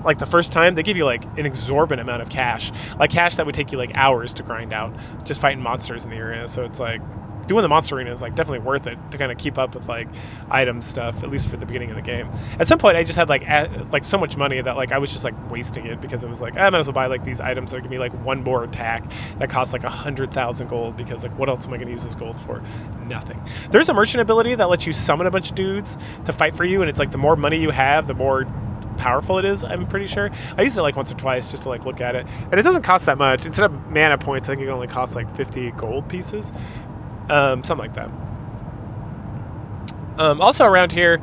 like the first time, they give you like an exorbitant amount of cash, like cash that would take you like hours to grind out just fighting monsters in the area. So it's like doing the monster arena is like definitely worth it to kind of keep up with like item stuff, at least for the beginning of the game. At some point I just had like so much money that like I was just like wasting it, because it was like, I might as well buy like these items that give me like one more attack that costs like 100,000 gold, because like what else am I going to use this gold for? Nothing. There's a merchant ability that lets you summon a bunch of dudes to fight for you, and it's like the more money you have, the more powerful it is, I'm pretty sure. I used it like once or twice just to like look at it, and it doesn't cost that much. Instead of mana points, I think it only costs like 50 gold pieces. Something like that. Also around here,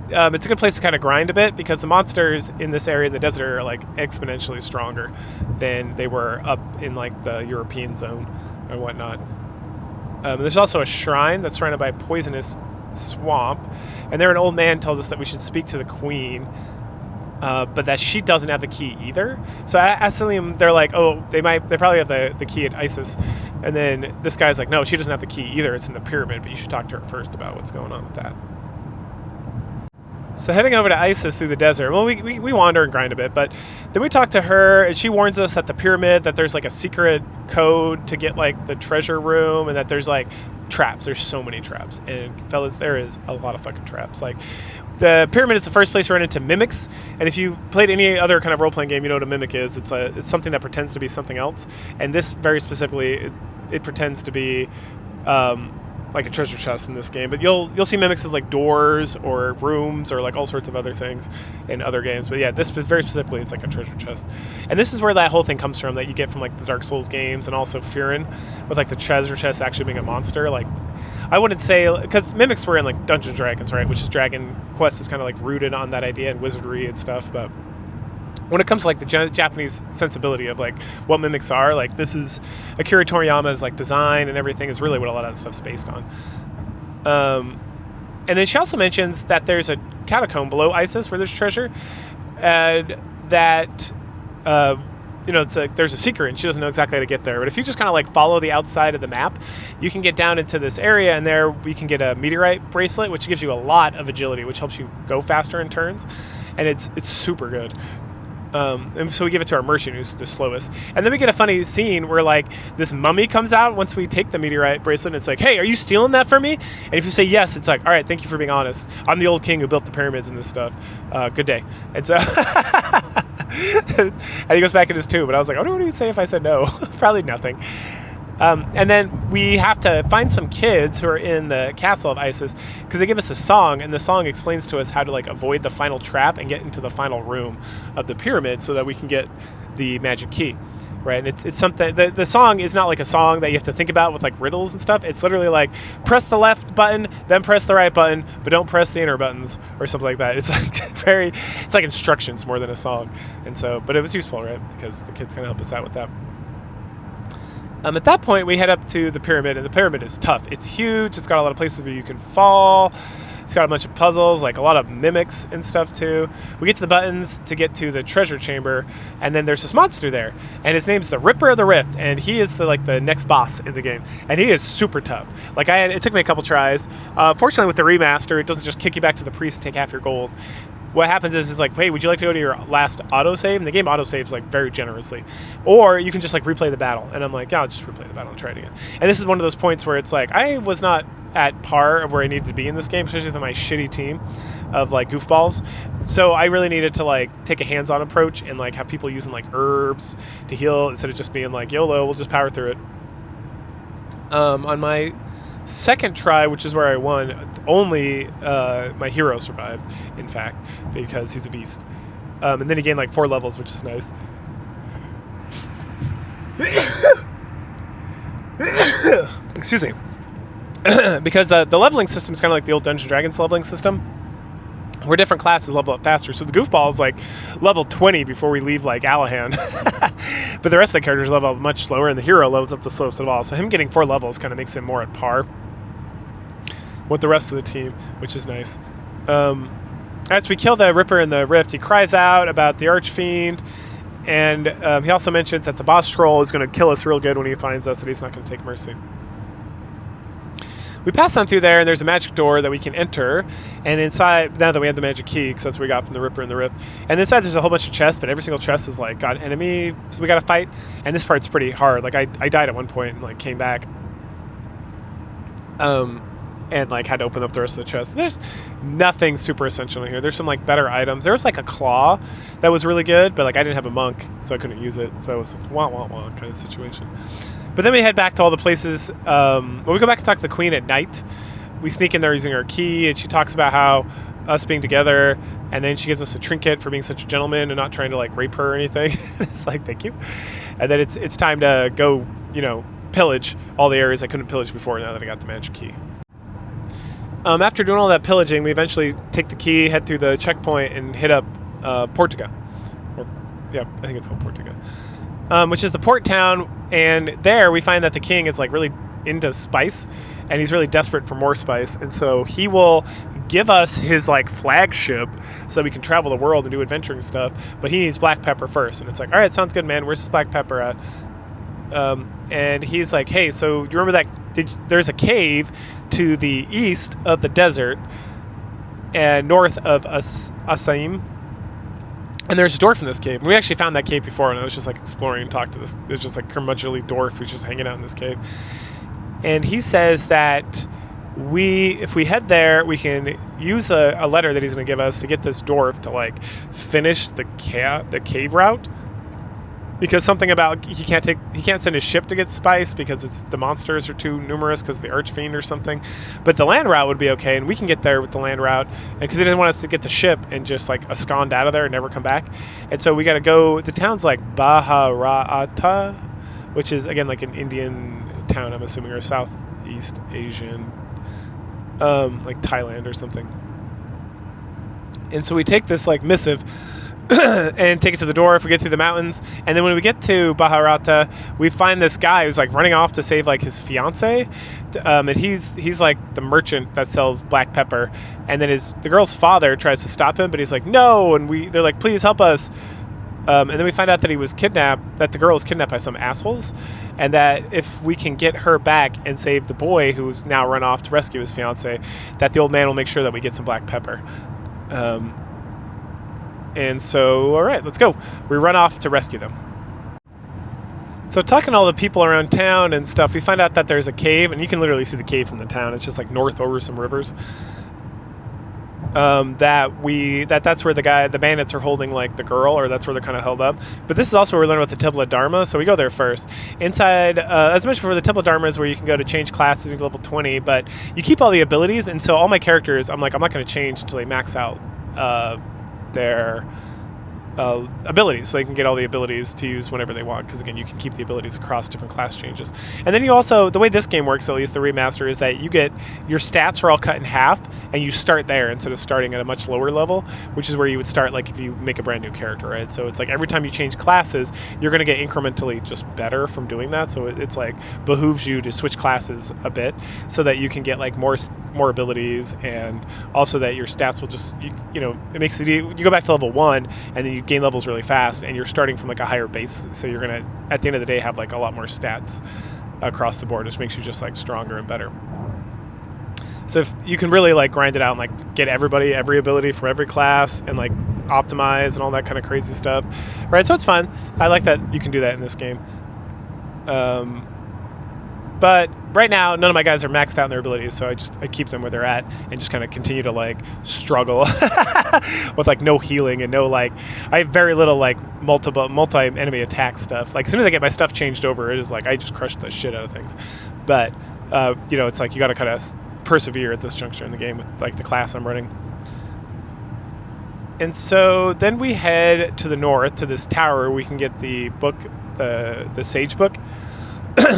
it's a good place to kind of grind a bit, because the monsters in this area in the desert are like exponentially stronger than they were up in like the European zone and whatnot. There's also a shrine that's surrounded by a poisonous swamp, and there an old man tells us that we should speak to the queen, but that she doesn't have the key either. So Asalim, they're like, oh, they probably have the key at Isis. And then this guy's like, no, she doesn't have the key either. It's in the pyramid, but you should talk to her first about what's going on with that. So heading over to Isis through the desert, well, we wander and grind a bit, but then we talk to her, and she warns us at the pyramid that there's like a secret code to get like the treasure room, and that there's like traps. There's so many traps, and fellas, there is a lot of fucking traps. Like, the pyramid is the first place you run into mimics, and if you played any other kind of role-playing game, you know what a mimic is. It's something that pretends to be something else, and this very specifically, it pretends to be like a treasure chest in this game. But you'll see mimics as like doors or rooms or like all sorts of other things in other games. But yeah, this very specifically is like a treasure chest, and this is where that whole thing comes from that you get from like the Dark Souls games, and also Firin, with like the treasure chest actually being a monster. Like, I wouldn't say, because mimics were in like Dungeons & Dragons, right, which is Dragon Quest is kind of like rooted on that idea and wizardry and stuff. But when it comes to like the Japanese sensibility of like what mimics are, like this is Akira Toriyama's like design and everything is really what a lot of that stuff's based on. And then she also mentions that there's a catacomb below Isis where there's treasure, and that it's like there's a secret and she doesn't know exactly how to get there. But if you just kind of like follow the outside of the map, you can get down into this area, and there we can get a meteorite bracelet, which gives you a lot of agility, which helps you go faster in turns, and it's super good. And so we give it to our merchant, who's the slowest. And then we get a funny scene where like this mummy comes out once we take the meteorite bracelet, and it's like, hey, are you stealing that from me? And if you say yes, it's like, all right, thank you for being honest. I'm the old king who built the pyramids and this stuff. Good day. And so and he goes back in his tomb, but I was like, I don't know what he'd say if I said no. Probably nothing. And then we have to find some kids who are in the castle of Isis because they give us a song, and the song explains to us how to like avoid the final trap and get into the final room of the pyramid so that we can get the magic key. Right, and it's something. The song is not like a song that you have to think about with like riddles and stuff. It's literally like press the left button, then press the right button, but don't press the inner buttons or something like that. It's like it's like instructions more than a song. And so, but it was useful, right? Because the kids kind of help us out with that. At that point, we head up to the pyramid, and the pyramid is tough. It's huge. It's got a lot of places where you can fall. It's got a bunch of puzzles, like a lot of mimics and stuff too. We get to the buttons to get to the treasure chamber, and then there's this monster there, and his name's the Ripper of the Rift, and he is the next boss in the game, and he is super tough. Like it took me a couple tries. Fortunately, with the remaster, it doesn't just kick you back to the priest and take half your gold. What happens is it's like, hey, would you like to go to your last autosave? And the game autosaves like very generously. Or you can just like replay the battle. And I'm like, yeah, I'll just replay the battle and try it again. And this is one of those points where it's like, I was not at par of where I needed to be in this game, especially with my shitty team of like goofballs. So I really needed to like take a hands-on approach and like have people using like herbs to heal instead of just being like, YOLO, we'll just power through it. On my second try, which is where I won, only my hero survived, in fact, because he's a beast. And then he gained like 4 levels, which is nice. Excuse me. Because the leveling system is kind of like the old Dungeons & Dragons leveling system, where different classes level up faster. So the goofball is like level 20 before we leave like Alahan. But the rest of the characters level up much slower, and the hero levels up the slowest of all. So him getting 4 levels kind of makes him more at par with the rest of the team, which is nice. As we kill the Ripper in the Rift, he cries out about the Archfiend, and he also mentions that the boss troll is going to kill us real good when he finds us, that he's not going to take mercy. We pass on through there, and there's a magic door that we can enter. And inside, now that we have the magic key, because that's what we got from the Ripper in the Rift. And inside there's a whole bunch of chests, but every single chest is like got enemy, so we got to fight. And this part's pretty hard. Like I died at one point and like came back, and like had to open up the rest of the chest. There's nothing super essential in here. There's some like better items. There was like a claw that was really good, but like I didn't have a monk, so I couldn't use it. So it was a wah wah wah kind of situation. But then we head back to all the places. When we go back and talk to the queen at night, we sneak in there using our key, and she talks about how us being together, and then she gives us a trinket for being such a gentleman and not trying to like rape her or anything. It's like, thank you. And then it's time to go, pillage all the areas I couldn't pillage before now that I got the magic key. After doing all that pillaging, we eventually take the key, head through the checkpoint, and hit up Portuga. I think it's called Portuga. Which is the port town, and there we find that the king is like really into spice, and he's really desperate for more spice, and so he will give us his like flagship so that we can travel the world and do adventuring stuff, but he needs black pepper first. And it's like, all right, sounds good, man, where's this black pepper at? And he's like, hey, so you remember that there's a cave to the east of the desert and north of Asaim, and there's a dwarf in this cave. We actually found that cave before, and I was just like exploring and talked to this. It was just like curmudgeonly dwarf who's just hanging out in this cave. And he says that if we head there, we can use a letter that he's going to give us to get this dwarf to like finish the cave route. Because something about he can't send his ship to get spice because the monsters are too numerous because of the Archfiend or something. But the land route would be okay, and we can get there with the land route. And because he doesn't want us to get the ship and just like abscond out of there and never come back. And so we got to go. The town's like Bharatata, which is again like an Indian town, I'm assuming, or Southeast Asian, like Thailand or something. And so we take this like missive and take it to the door if we get through the mountains. And then when we get to Bharatata, we find this guy who's like running off to save like his fiance, and he's like the merchant that sells black pepper. And then the girl's father tries to stop him, but he's like, no, and they're like, please help us. And then we find out that that the girl was kidnapped by some assholes, and that if we can get her back and save the boy who's now run off to rescue his fiance, that the old man will make sure that we get some black pepper. And so, all right, let's go. We run off to rescue them. So talking to all the people around town and stuff, we find out that there's a cave, and you can literally see the cave from the town. It's just like north over some rivers. that's where the bandits are holding like the girl, or that's where they're kind of held up. But this is also where we learn about the Temple of Dharma, so we go there first. Inside, as I mentioned before, the Temple of Dharma is where you can go to change classes to level 20, but you keep all the abilities, and so all my characters, I'm not going to change until they max out their abilities, so they can get all the abilities to use whenever they want, because again, you can keep the abilities across different class changes. And then you also, the way this game works, at least the remaster, is that you get your stats are all cut in half, and you start there instead of starting at a much lower level, which is where you would start like if you make a brand new character, right? So it's like every time you change classes, you're going to get incrementally just better from doing that. So it's like behooves you to switch classes a bit so that you can get like more abilities, and also that your stats will just it makes it, you go back to level 1 and then you gain levels really fast, and you're starting from like a higher base, so you're gonna at the end of the day have like a lot more stats across the board, which makes you just like stronger and better. So if you can really like grind it out and like get every ability from every class and like optimize and all that kind of crazy stuff, right? So it's fun. I like that you can do that in this game. But right now, none of my guys are maxed out in their abilities, so I keep them where they're at and just kind of continue to like struggle with like no healing and no like, I have very little like multi-enemy attack stuff. Like as soon as I get my stuff changed over, it is like I just crush the shit out of things. But it's like you got to kind of persevere at this juncture in the game with like the class I'm running. And so then we head to the north to this tower where we can get the book, the Sage book.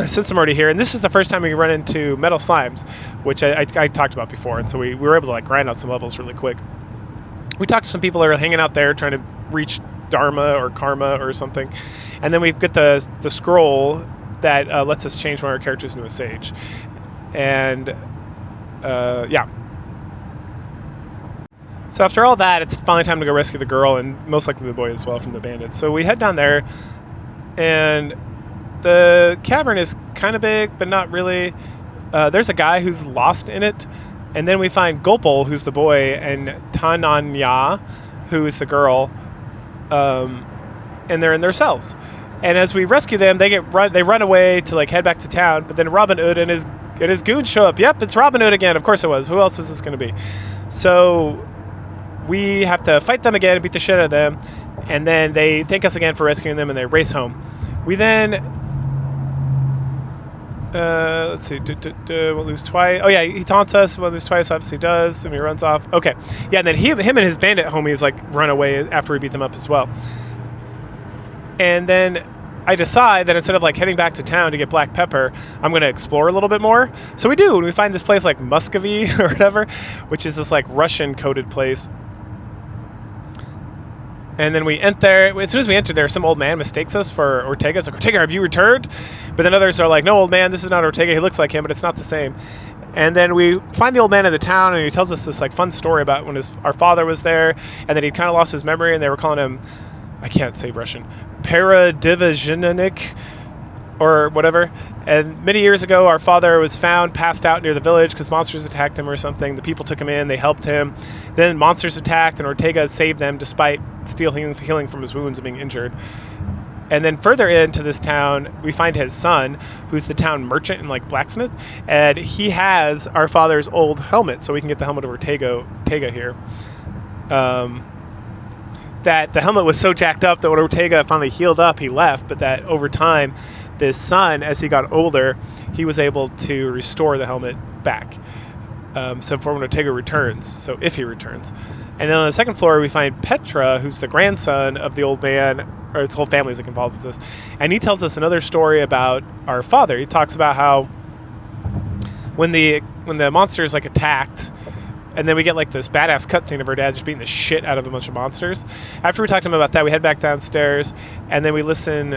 Since I'm already here, and this is the first time we run into metal slimes, which I talked about before, and so we were able to like grind out some levels really quick. We talked to some people that are hanging out there trying to reach Dharma or Karma or something, and then we get the scroll that lets us change one of our characters into a sage, and yeah. So after all that, it's finally time to go rescue the girl and most likely the boy as well from the bandits. So we head down there, and the cavern is kind of big, but not really. There's a guy who's lost in it. And then we find Gopal, who's the boy, and Tananya, who is the girl. And they're in their cells. And as we rescue them, they run away to like head back to town. But then Robin Hood and his goons show up. Yep, it's Robin Hood again. Of course it was. Who else was this going to be? So we have to fight them again and beat the shit out of them. And then they thank us again for rescuing them, and they race home. We then... let's see, we'll lose twice. Oh yeah, he taunts us, we'll lose twice, obviously does, and he runs off. Okay, yeah, and then him and his bandit homies like run away after we beat them up as well. And then I decide that instead of like heading back to town to get black pepper, I'm going to explore a little bit more. So we do, and we find this place like Muscovy or whatever, which is this like Russian coded place. And then we enter. As soon as we enter there, some old man mistakes us for Ortega. It's like, Ortega, have you returned? But then others are like, no, old man, this is not Ortega. He looks like him, but it's not the same. And then we find the old man in the town, and he tells us this like fun story about when our father was there, and then he kind of lost his memory, and they were calling him, I can't say Russian, Paradivisionik or whatever. And many years ago, our father was found passed out near the village because monsters attacked him or something. The people took him in, they helped him. Then monsters attacked, and Ortega saved them despite still healing from his wounds and being injured. And then further into this town, we find his son, who's the town merchant and like blacksmith, and he has our father's old helmet, so we can get the helmet of Ortega here. That the helmet was so jacked up that when Ortega finally healed up, he left, but that over time, this son, as he got older, he was able to restore the helmet back. So for when Ortega returns, so if he returns. And then on the second floor, we find Petra, who's the grandson of the old man, or his whole family's like involved with this. And he tells us another story about our father. He talks about how when the monsters like attacked, and then we get like this badass cutscene of our dad just beating the shit out of a bunch of monsters. After we talked to him about that, we head back downstairs, and then we listen,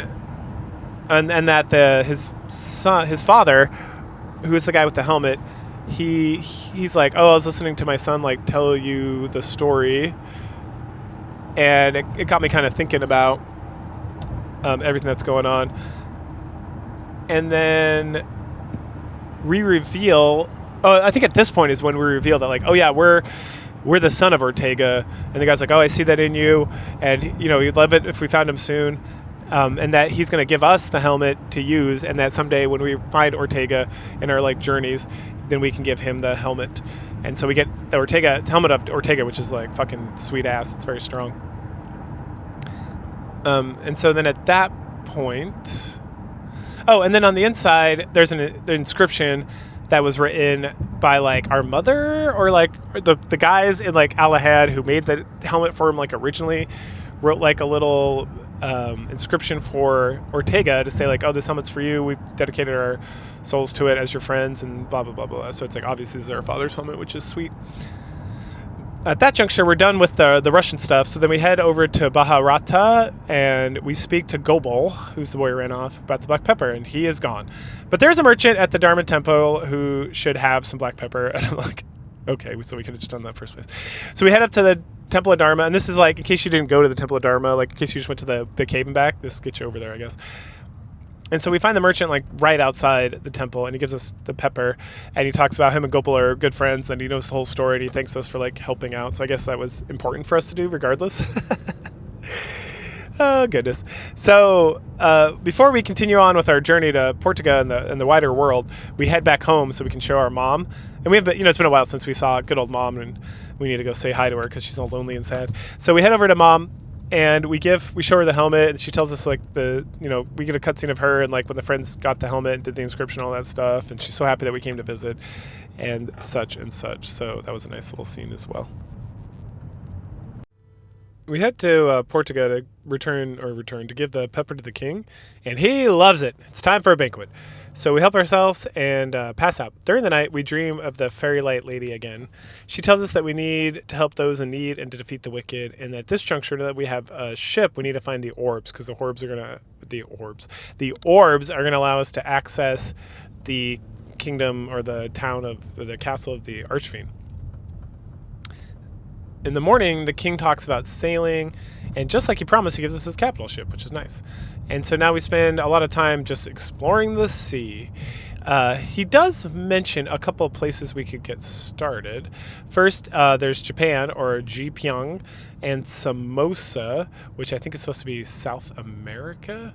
and that his father, who is the guy with the helmet, he's like, oh, I was listening to my son like tell you the story, and it got me kind of thinking about everything that's going on. And then we reveal, I think at this point is when we reveal that like, oh yeah, we're the son of Ortega, and the guy's like, oh, I see that in you, and he'd love it if we found him soon. And that he's going to give us the helmet to use, and that someday when we find Ortega in our like journeys, then we can give him the helmet. And so we get the helmet of Ortega, which is like fucking sweet ass. It's very strong. And so then at that point, and then on the inside there's an inscription that was written by like our mother or like the guys in like Alahad who made the helmet for him like originally wrote like a little inscription for Ortega to say like, oh, this helmet's for you. We've dedicated our souls to it as your friends and blah, blah, blah, blah. So it's like, obviously this is our father's helmet, which is sweet. At that juncture, we're done with the Russian stuff. So then we head over to Baharata and we speak to Gobel, who's the boy who ran off, about the black pepper, and he is gone. But there's a merchant at the Dharma Temple who should have some black pepper. And I'm like, okay, so we could have just done that first place. So we head up to the Temple of Dharma, and this is like, in case you didn't go to the Temple of Dharma, like in case you just went to the cave and back, this gets you over there, I guess. And so we find the merchant like right outside the temple, and he gives us the pepper, and he talks about him and Gopal are good friends, and he knows the whole story, and he thanks us for like helping out. So I guess that was important for us to do regardless. Oh, goodness. So before we continue on with our journey to Portuga and the wider world, we head back home so we can show our mom. And we have, it's been a while since we saw good old mom, and we need to go say hi to her because she's all lonely and sad. So we head over to mom, and we show her the helmet, and she tells us like we get a cutscene of her and like when the friends got the helmet and did the inscription, all that stuff. And she's so happy that we came to visit and such and such. So that was a nice little scene as well. We head to Portuga to return to give the pepper to the king, and he loves it. It's time for a banquet. So we help ourselves and pass out. During the night, we dream of the fairy light lady again. She tells us that we need to help those in need and to defeat the wicked, and at this juncture, that we have a ship, we need to find the orbs, because the orbs are gonna allow us to access the kingdom or the castle of the Archfiend. In the morning, the king talks about sailing, and just like he promised, he gives us his capital ship, which is nice. And so now we spend a lot of time just exploring the sea. He does mention a couple of places we could get started. First, there's Japan, or Jipyong, and Samosa, which I think is supposed to be South America.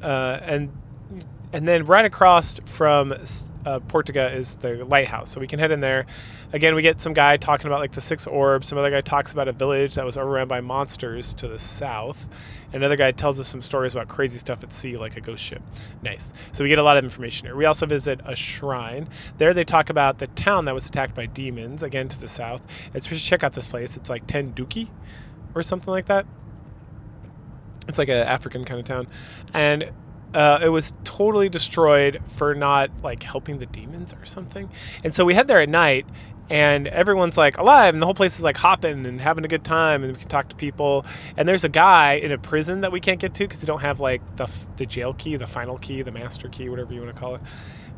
And then right across from Portuga is the lighthouse. So we can head in there. Again, we get some guy talking about like the 6 orbs. Some other guy talks about a village that was overrun by monsters to the south. Another guy tells us some stories about crazy stuff at sea, like a ghost ship. Nice. So we get a lot of information here. We also visit a shrine. There they talk about the town that was attacked by demons, again to the south. We should check out this place. It's like Tenduki or something like that. It's like an African kind of town. And it was totally destroyed for not like helping the demons or something. And so we head there at night, and everyone's like alive, and the whole place is like hopping and having a good time, and we can talk to people. And there's a guy in a prison that we can't get to because they don't have like the jail key, the final key, the master key, whatever you want to call it.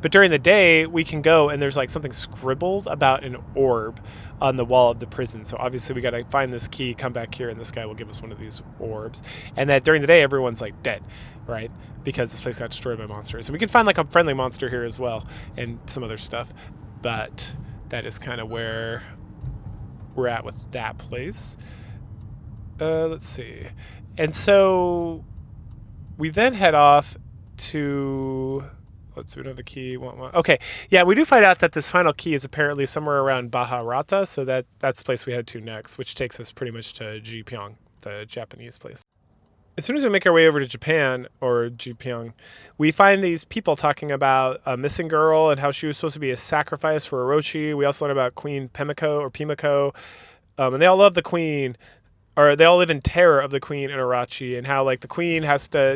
But during the day, we can go, and there's like something scribbled about an orb on the wall of the prison. So obviously we got to find this key, come back here, and this guy will give us one of these orbs. And that during the day, everyone's like dead, right? Because this place got destroyed by monsters. So we can find like a friendly monster here as well, and some other stuff. But that is kind of where we're at with that place. Let's see. And so we then head off to... we don't have a key. Okay, yeah, we do find out that this final key is apparently somewhere around Baharata, so that's the place we head to next, which takes us pretty much to Jipyong, the Japanese place. As soon as we make our way over to Japan, or Jipyong, we find these people talking about a missing girl and how she was supposed to be a sacrifice for Orochi. We also learn about Queen Pimiko, and they all love the queen. Or they all live in terror of the queen and Orochi, and how like the queen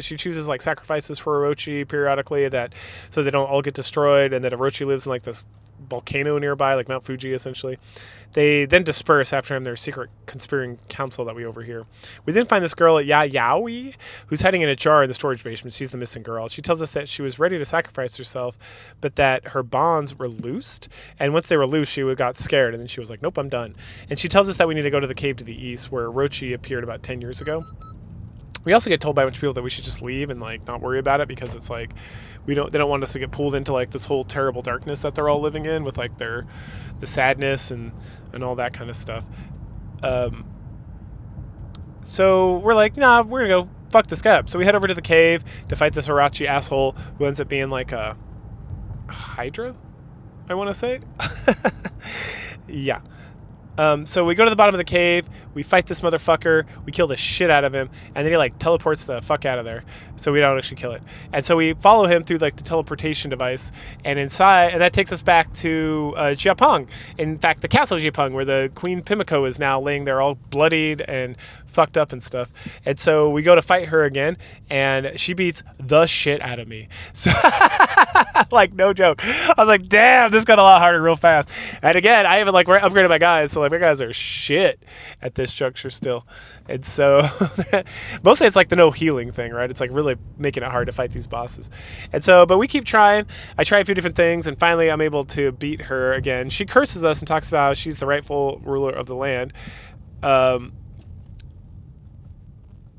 she chooses like sacrifices for Orochi periodically so they don't all get destroyed, and that Orochi lives in like this volcano nearby, like Mount Fuji essentially. They then disperse after having their secret conspiring council that we overhear. We then find this girl at Yayawi who's hiding in a jar in the storage basement. She's the missing girl. She tells us that she was ready to sacrifice herself, but that her bonds were loosed, and once they were loose, she got scared, and then she was like, nope, I'm done. And she tells us that we need to go to the cave to the east where Orochi appeared about 10 years ago. We also get told by a bunch of people that we should just leave and like not worry about it, because it's like they don't want us to get pulled into like this whole terrible darkness that they're all living in with like the sadness and all that kind of stuff. So we're like, nah, we're gonna go fuck this guy up. So we head over to the cave to fight this Orochi asshole who ends up being like a Hydra, I want to say. Yeah. So we go to the bottom of the cave, we fight this motherfucker, we kill the shit out of him, and then he like teleports the fuck out of there. So we don't actually kill it. And so we follow him through like the teleportation device, and inside, and that takes us back to Jiapeng. In fact, the castle of Jiapeng, where the Queen Pimiko is now laying there all bloodied and fucked up and stuff. And so we go to fight her again, and she beats the shit out of me. So like no joke. I was like, damn, this got a lot harder real fast. And again, I haven't like upgraded my guys, so like my guys are shit at this juncture still. And so mostly it's like the no healing thing, right? It's like really making it hard to fight these bosses. And so, but we keep trying. I try a few different things, and finally I'm able to beat her again. She curses us and talks about how she's the rightful ruler of the land.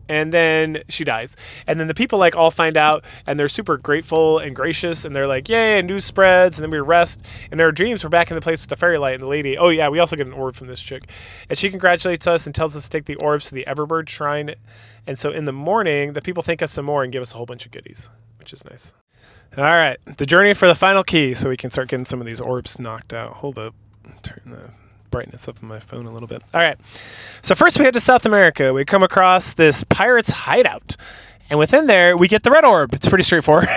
And then she dies. And then the people like all find out, and they're super grateful and gracious, and they're like, yay, and news spreads, and then we rest. And in our dreams, we're back in the place with the fairy light and the lady. Oh yeah, we also get an orb from this chick. And she congratulates us and tells us to take the orbs to the Everbird Shrine. And so in the morning, the people thank us some more and give us a whole bunch of goodies, which is nice. All right, the journey for the final key, so we can start getting some of these orbs knocked out. Hold up, turn the brightness up on my phone a little bit. All right, so first we head to South America. We come across this pirate's hideout, and within there we get the red orb. It's pretty straightforward.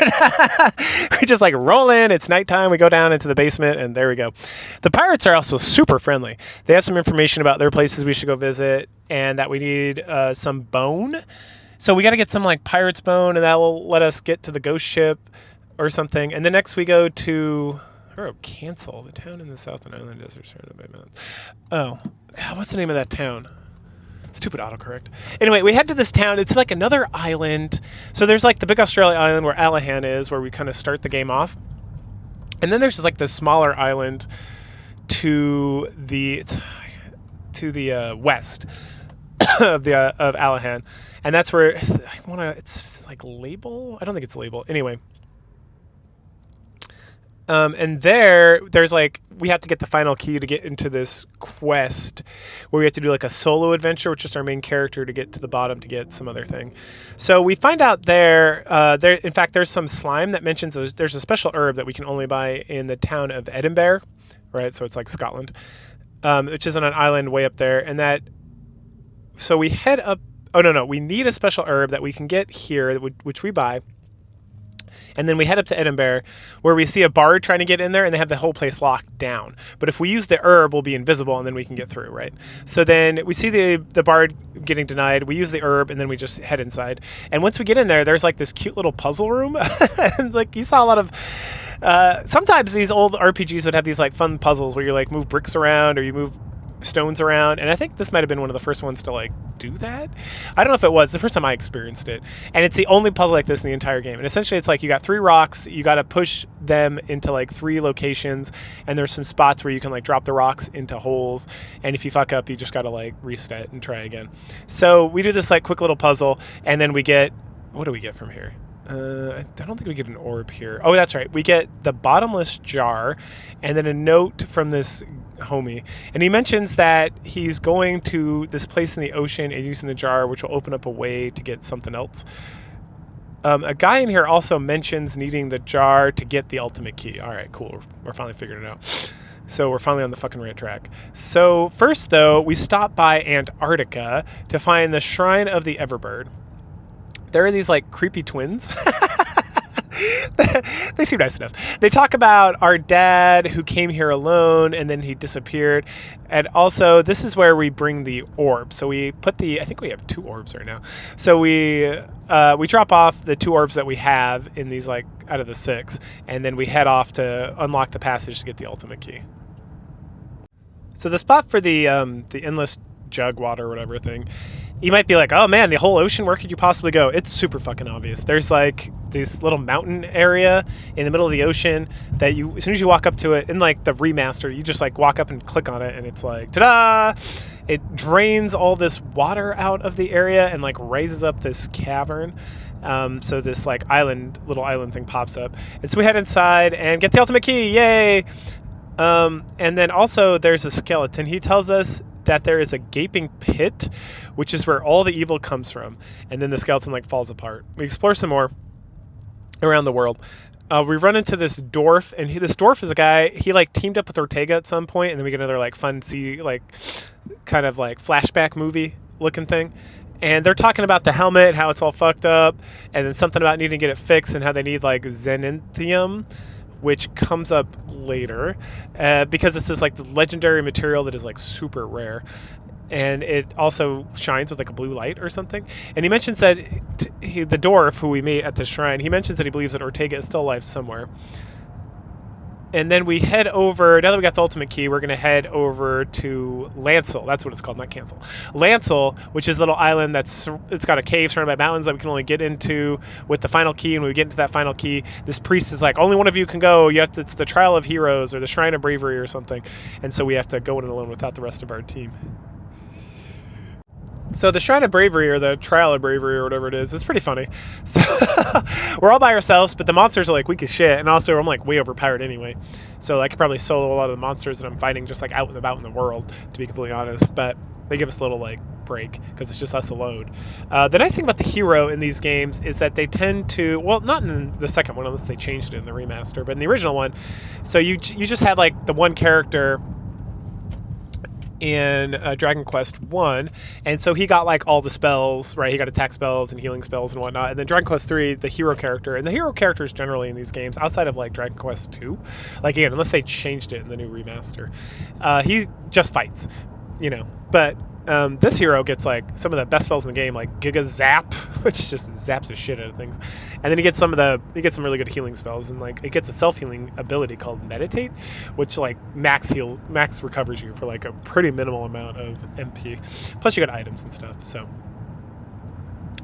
We just like roll in, it's nighttime, we go down into the basement, and there we go. The pirates are also super friendly. They have some information about their places we should go visit, and that we need some bone. So we got to get some like pirate's bone, and that will let us get to the ghost ship or something. And then next we go to Cancel, the town in the Southern Island Desert surrounded by mountains. Oh, God, what's the name of that town? Stupid autocorrect. Anyway, we head to this town. It's like another island. So there's like the big Australia island where Alahan is, where we kind of start the game off. And then there's just like this smaller island to the west of Alahan, and that's where it's like Label. I don't think it's Label. Anyway. And there's like, we have to get the final key to get into this quest where we have to do like a solo adventure with just our main character to get to the bottom to get some other thing. So we find out in fact, there's some slime that mentions there's a special herb that we can only buy in the town of Edinburgh, right? So it's like Scotland, which is on an island way up there. And so we head up, we need a special herb that we can get here, which we buy. And then we head up to Edinburgh, where we see a bard trying to get in there, and they have the whole place locked down. But if we use the herb, we'll be invisible, and then we can get through, right? So then we see the bard getting denied. We use the herb, and then we just head inside. And once we get in there, there's like this cute little puzzle room. And like you saw a lot of... sometimes these old RPGs would have these like fun puzzles where you like move bricks around or you move stones around, and I think this might have been one of the first ones to like do that. I don't know if it was the first time I experienced it, and it's the only puzzle like this in the entire game. And essentially it's like you got 3 rocks, you got to push them into like 3 locations, and there's some spots where you can like drop the rocks into holes, and if you fuck up you just got to like reset and try again. So we do this like quick little puzzle, and then we get, what do we get from here? I don't think we get an orb here. Oh, that's right. We get the bottomless jar, and then a note from this homie, and he mentions that he's going to this place in the ocean and using the jar, which will open up a way to get something else. A guy in here also mentions needing the jar to get the ultimate key. All right, cool. We're finally figuring it out. So we're finally on the fucking right track. So first, though, we stop by Antarctica to find the Shrine of the Everbird. There are these like creepy twins. They seem nice enough. They talk about our dad who came here alone and then he disappeared. And also, this is where we bring the orb. So we put I think we have 2 orbs right now. So we drop off the 2 orbs that we have in these like out of the 6, and then we head off to unlock the passage to get the ultimate key. So the spot for the endless jug water or whatever thing, you might be like, oh man, the whole ocean, where could you possibly go? It's super fucking obvious. There's like this little mountain area in the middle of the ocean that as soon as you walk up to it, in like the remaster, you just like walk up and click on it, and it's like, ta-da! It drains all this water out of the area and like raises up this cavern. So this like little island thing pops up. And so we head inside and get the ultimate key, yay! And then also there's a skeleton. He tells us that there is a gaping pit, which is where all the evil comes from. And then the skeleton like falls apart. We explore some more around the world. We run into this dwarf, and this dwarf is a guy. He like teamed up with Ortega at some point, and then we get another like fun kind of like flashback movie looking thing. And they're talking about the helmet, how it's all fucked up, and then something about needing to get it fixed, and how they need like xeninthium, which comes up later, because this is like the legendary material that is like super rare, and it also shines with like a blue light or something. And he mentions that the dwarf who we meet at the shrine, he mentions that he believes that Ortega is still alive somewhere. And then we head over, now that we got the ultimate key, we're going to head over to Lancel. That's what it's called, not Cancel. Lancel, which is a little island it's got a cave surrounded by mountains that we can only get into with the final key. And when we get into that final key, this priest is like, only one of you can go. It's the Trial of Heroes or the Shrine of Bravery or something. And so we have to go in alone without the rest of our team. So the Shrine of Bravery, or the Trial of Bravery, or whatever it is pretty funny. So we're all by ourselves, but the monsters are like weak as shit, and also I'm like way overpowered anyway. So I could probably solo a lot of the monsters that I'm fighting just like out and about in the world, to be completely honest. But they give us a little like break because it's just us alone. The nice thing about the hero in these games is that they tend to, well, not in the second one unless they changed it in the remaster, but in the original one, so you just had like the one character in Dragon Quest 1, and so he got like all the spells, right? He got attack spells and healing spells and whatnot. And then Dragon Quest 3, the hero character, and the hero characters generally in these games, outside of like Dragon Quest 2, like again, unless they changed it in the new remaster, he just fights, But this hero gets like some of the best spells in the game, like Giga Zap, which just zaps the shit out of things, and then he gets some really good healing spells, and like it gets a self-healing ability called Meditate, which like max recovers you for like a pretty minimal amount of MP. Plus you got items and stuff. So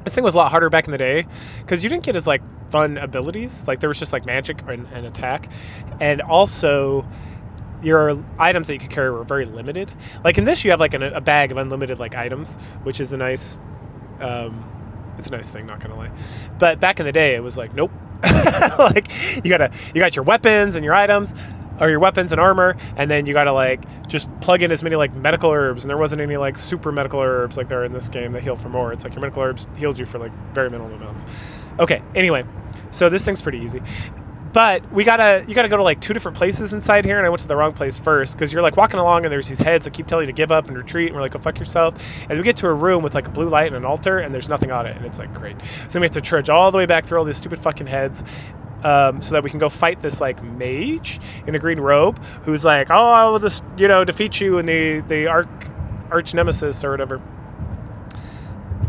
this thing was a lot harder back in the day because you didn't get as like fun abilities. Like there was just like magic and attack, and also your items that you could carry were very limited. Like in this, you have like a bag of unlimited like items, which is a nice, it's a nice thing, not gonna lie. But back in the day, it was like, nope. Like you got your weapons and your items, or your weapons and armor, and then you gotta like just plug in as many like medical herbs, and there wasn't any like super medical herbs like there are in this game that heal for more. It's like your medical herbs healed you for like very minimal amounts. Okay, anyway, so this thing's pretty easy. But you gotta go to like 2 different places inside here, and I went to the wrong place first because you're like walking along and there's these heads that keep telling you to give up and retreat, and we're like, go fuck yourself. And we get to a room with like a blue light and an altar, and there's nothing on it, and it's like great. So then we have to trudge all the way back through all these stupid fucking heads, so that we can go fight this like mage in a green robe who's like, oh, I will just defeat you in the arch nemesis or whatever.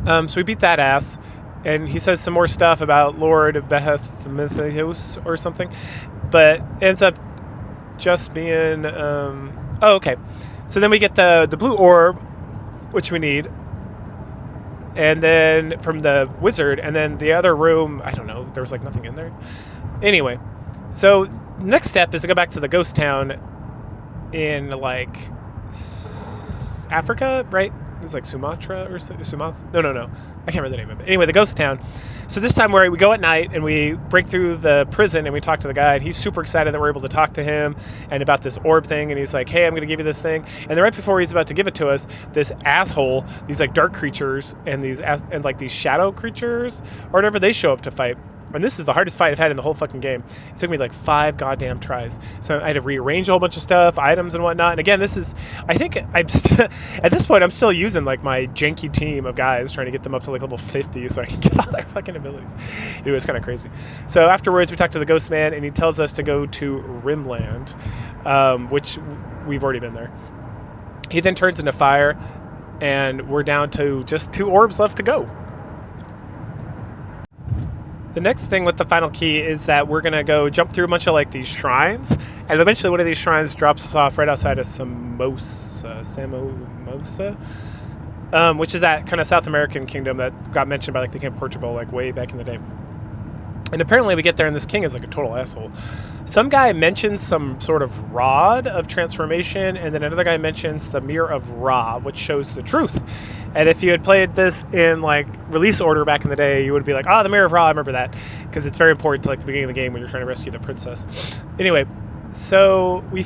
So we beat that ass. And he says some more stuff about Lord Behethmithios or something, but ends up just being, okay. So then we get the blue orb, which we need, and then from the wizard, and then the other room, I don't know, there was like nothing in there. Anyway, so next step is to go back to the ghost town in like Africa, right? It's like Sumatra or Sumas. No. I can't remember the name of it. Anyway, the ghost town. So this time we go at night and we break through the prison and we talk to the guy, and he's super excited that we're able to talk to him and about this orb thing. And he's like, hey, I'm going to give you this thing. And then right before he's about to give it to us, this asshole, these like dark creatures and these shadow creatures or whatever, they show up to fight. And this is the hardest fight I've had in the whole fucking game. It took me like 5 goddamn tries. So I had to rearrange a whole bunch of stuff, items and whatnot. And again, I think at this point, I'm still using like my janky team of guys trying to get them up to like level 50 so I can get all their fucking abilities. It was kind of crazy. So afterwards, we talked to the ghost man, and he tells us to go to Rimland, which we've already been there. He then turns into fire, and we're down to just 2 orbs left to go. The next thing with the final key is that we're going to go jump through a bunch of like these shrines, and eventually one of these shrines drops us off right outside of Samosa, which is that kind of South American kingdom that got mentioned by like the king of Portugal like way back in the day. And apparently we get there and this king is like a total asshole. Some guy mentions some sort of rod of transformation, and then another guy mentions the Mirror of Ra, which shows the truth. And if you had played this in like release order back in the day, you would be like, the Mirror of Ra, I remember that, because it's very important to like the beginning of the game when you're trying to rescue the princess. Anyway, so we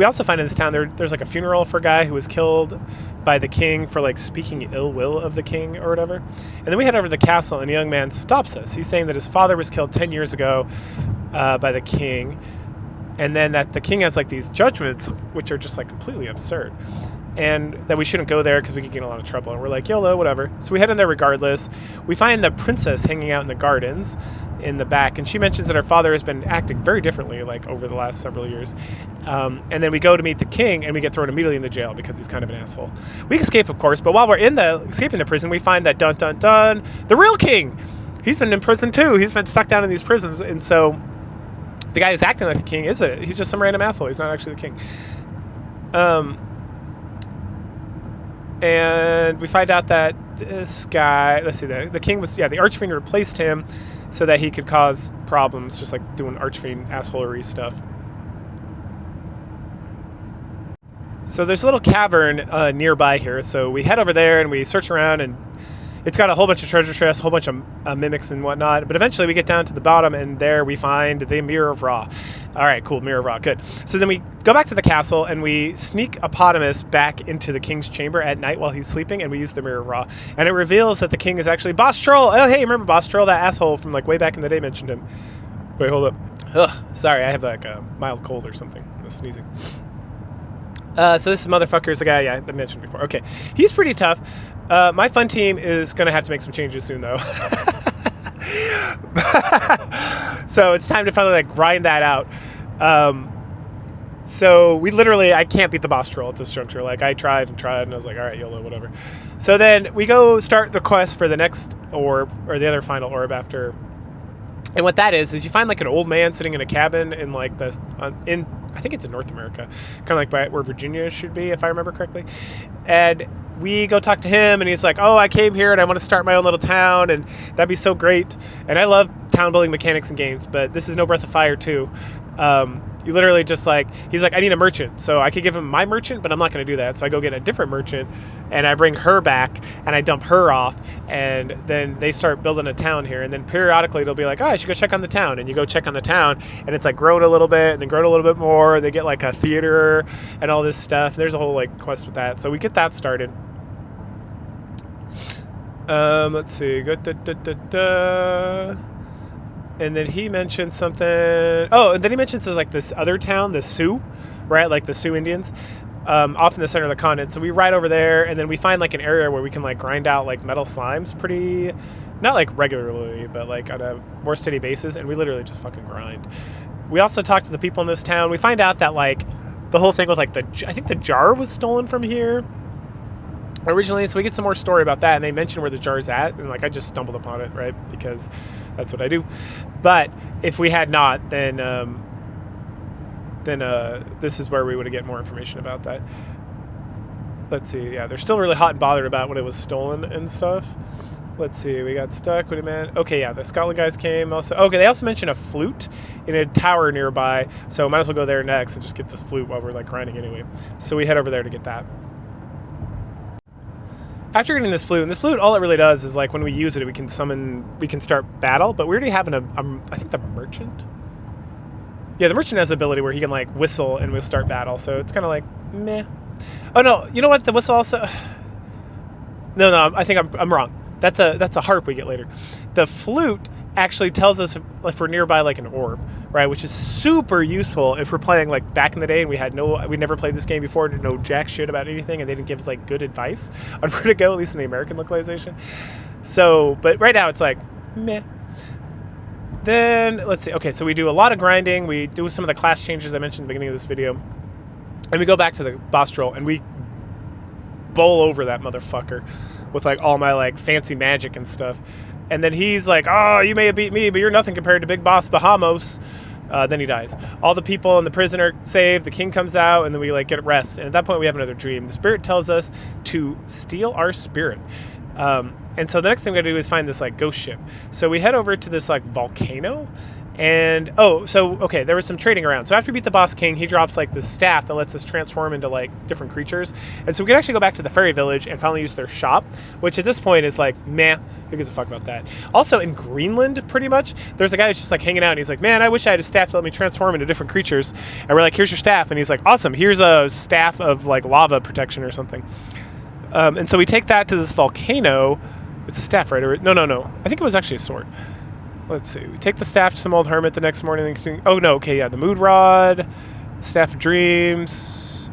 also find in this town there's like a funeral for a guy who was killed by the king for like speaking ill will of the king or whatever. And then we head over to the castle, and a young man stops us. He's saying that his father was killed 10 years ago by the king, and then that the king has like these judgments which are just like completely absurd, and that we shouldn't go there because we could get in a lot of trouble. And we're like, YOLO, whatever. So we head in there regardless. We find the princess hanging out in the gardens in the back, and she mentions that her father has been acting very differently like over the last several years. And then we go to meet the king, and we get thrown immediately into jail because he's kind of an asshole. We escape, of course, but while we're escaping the prison, we find that dun, the real king. He's been in prison too. He's been stuck down in these prisons, and so the guy who's acting like the king he's just some random asshole. He's not actually the king. And we find out that this guy, let's see, the king was, the Archfiend replaced him so that he could cause problems, just like doing Archfiend assholery stuff. So there's a little cavern nearby here, so we head over there and we search around, and it's got a whole bunch of treasure chests, a whole bunch of mimics and whatnot, but eventually we get down to the bottom, and there we find the Mirror of Ra. All right, cool, Mirror of Ra, good. So then we go back to the castle, and we sneak Epotamus back into the king's chamber at night while he's sleeping, and we use the Mirror of Ra. And it reveals that the king is actually Boss Troll. Oh, hey, remember Boss Troll? That asshole from like way back in the day mentioned him. Wait, hold up. Ugh, sorry, I have like a mild cold or something. I'm sneezing. So this motherfucker is the guy, I mentioned before. Okay, he's pretty tough. My fun team is going to have to make some changes soon, though. So it's time to finally like grind that out. So we literally, I can't beat the boss troll at this juncture. Like I tried, and I was like, all right, YOLO, whatever. So then we go start the quest for the next orb, or the other final orb after. And what that is you find like an old man sitting in a cabin in like this, I think it's in North America, kind of like by where Virginia should be, if I remember correctly. And we go talk to him, and he's like, oh, I came here and I want to start my own little town, and that'd be so great. And I love town building mechanics in games, but this is no Breath of Fire 2. You literally just like, he's like, I need a merchant. So I could give him my merchant, but I'm not going to do that. So I go get a different merchant, and I bring her back, and I dump her off, and then they start building a town here. And then periodically they'll be like, oh, I should go check on the town. And you go check on the town, and it's like grown a little bit, and then grown a little bit more. And they get like a theater and all this stuff. There's a whole like quest with that. So we get that started. Let's see. And then he mentioned something. Oh, and then he mentions like this other town, the Sioux, right? Like the Sioux Indians, off in the center of the continent. So we ride over there, and then we find like an area where we can like grind out like metal slimes pretty, not like regularly, but like on a more steady basis. And we literally just fucking grind. We also talk to the people in this town. We find out that like the whole thing with like I think the jar was stolen from here originally, so we get some more story about that, and they mention where the jar's at, and like I just stumbled upon it, right, because that's what I do. But if we had not, then this is where we would get more information about that. Let's see. Yeah, they're still really hot and bothered about when it was stolen and stuff. Let's see. We got stuck. What do you mean? Okay, yeah, the Scotland guys came also. Okay, they also mentioned a flute in a tower nearby, so might as well go there next and just get this flute while we're like grinding anyway. So we head over there to get that. After getting this flute, and this flute, all it really does is like when we use it, we can start battle, but we already have I think the merchant? Yeah, the merchant has the ability where he can like whistle and we'll start battle, so it's kind of like, meh. Oh no, you know what, the whistle also, no, I think I'm wrong. That's a harp we get later. The flute actually tells us if we're nearby like an orb, right? Which is super useful if we're playing like back in the day and we never played this game before, didn't know jack shit about anything, and they didn't give us like good advice on where to go, at least in the American localization. So, but right now it's like, meh. Then, let's see. Okay, so we do a lot of grinding. We do some of the class changes I mentioned at the beginning of this video. And we go back to the boss troll, and we bowl over that motherfucker with like all my like fancy magic and stuff. And then he's like, oh, you may have beat me, but you're nothing compared to Big Boss Bahamut. Then he dies. All the people in the prison are saved. The king comes out, and then we like get rest. And at that point, we have another dream. The spirit tells us to steal our spirit. And so the next thing we gotta do is find this like ghost ship. So we head over to this like volcano. And okay, there was some trading around. So after we beat the boss king, he drops like this staff that lets us transform into like different creatures. And so we can actually go back to the fairy village and finally use their shop, which at this point is like, meh, who gives a fuck about that? Also in Greenland, pretty much, there's a guy who's just like hanging out, and he's like, man, I wish I had a staff to let me transform into different creatures. And we're like, here's your staff. And he's like, awesome, here's a staff of like lava protection or something. And so we take that to this volcano. It's a staff, right? No. I think it was actually a sword. let's see. We take the staff to some old hermit the next morning. Oh, no. Okay, yeah. The mood rod. Staff of dreams.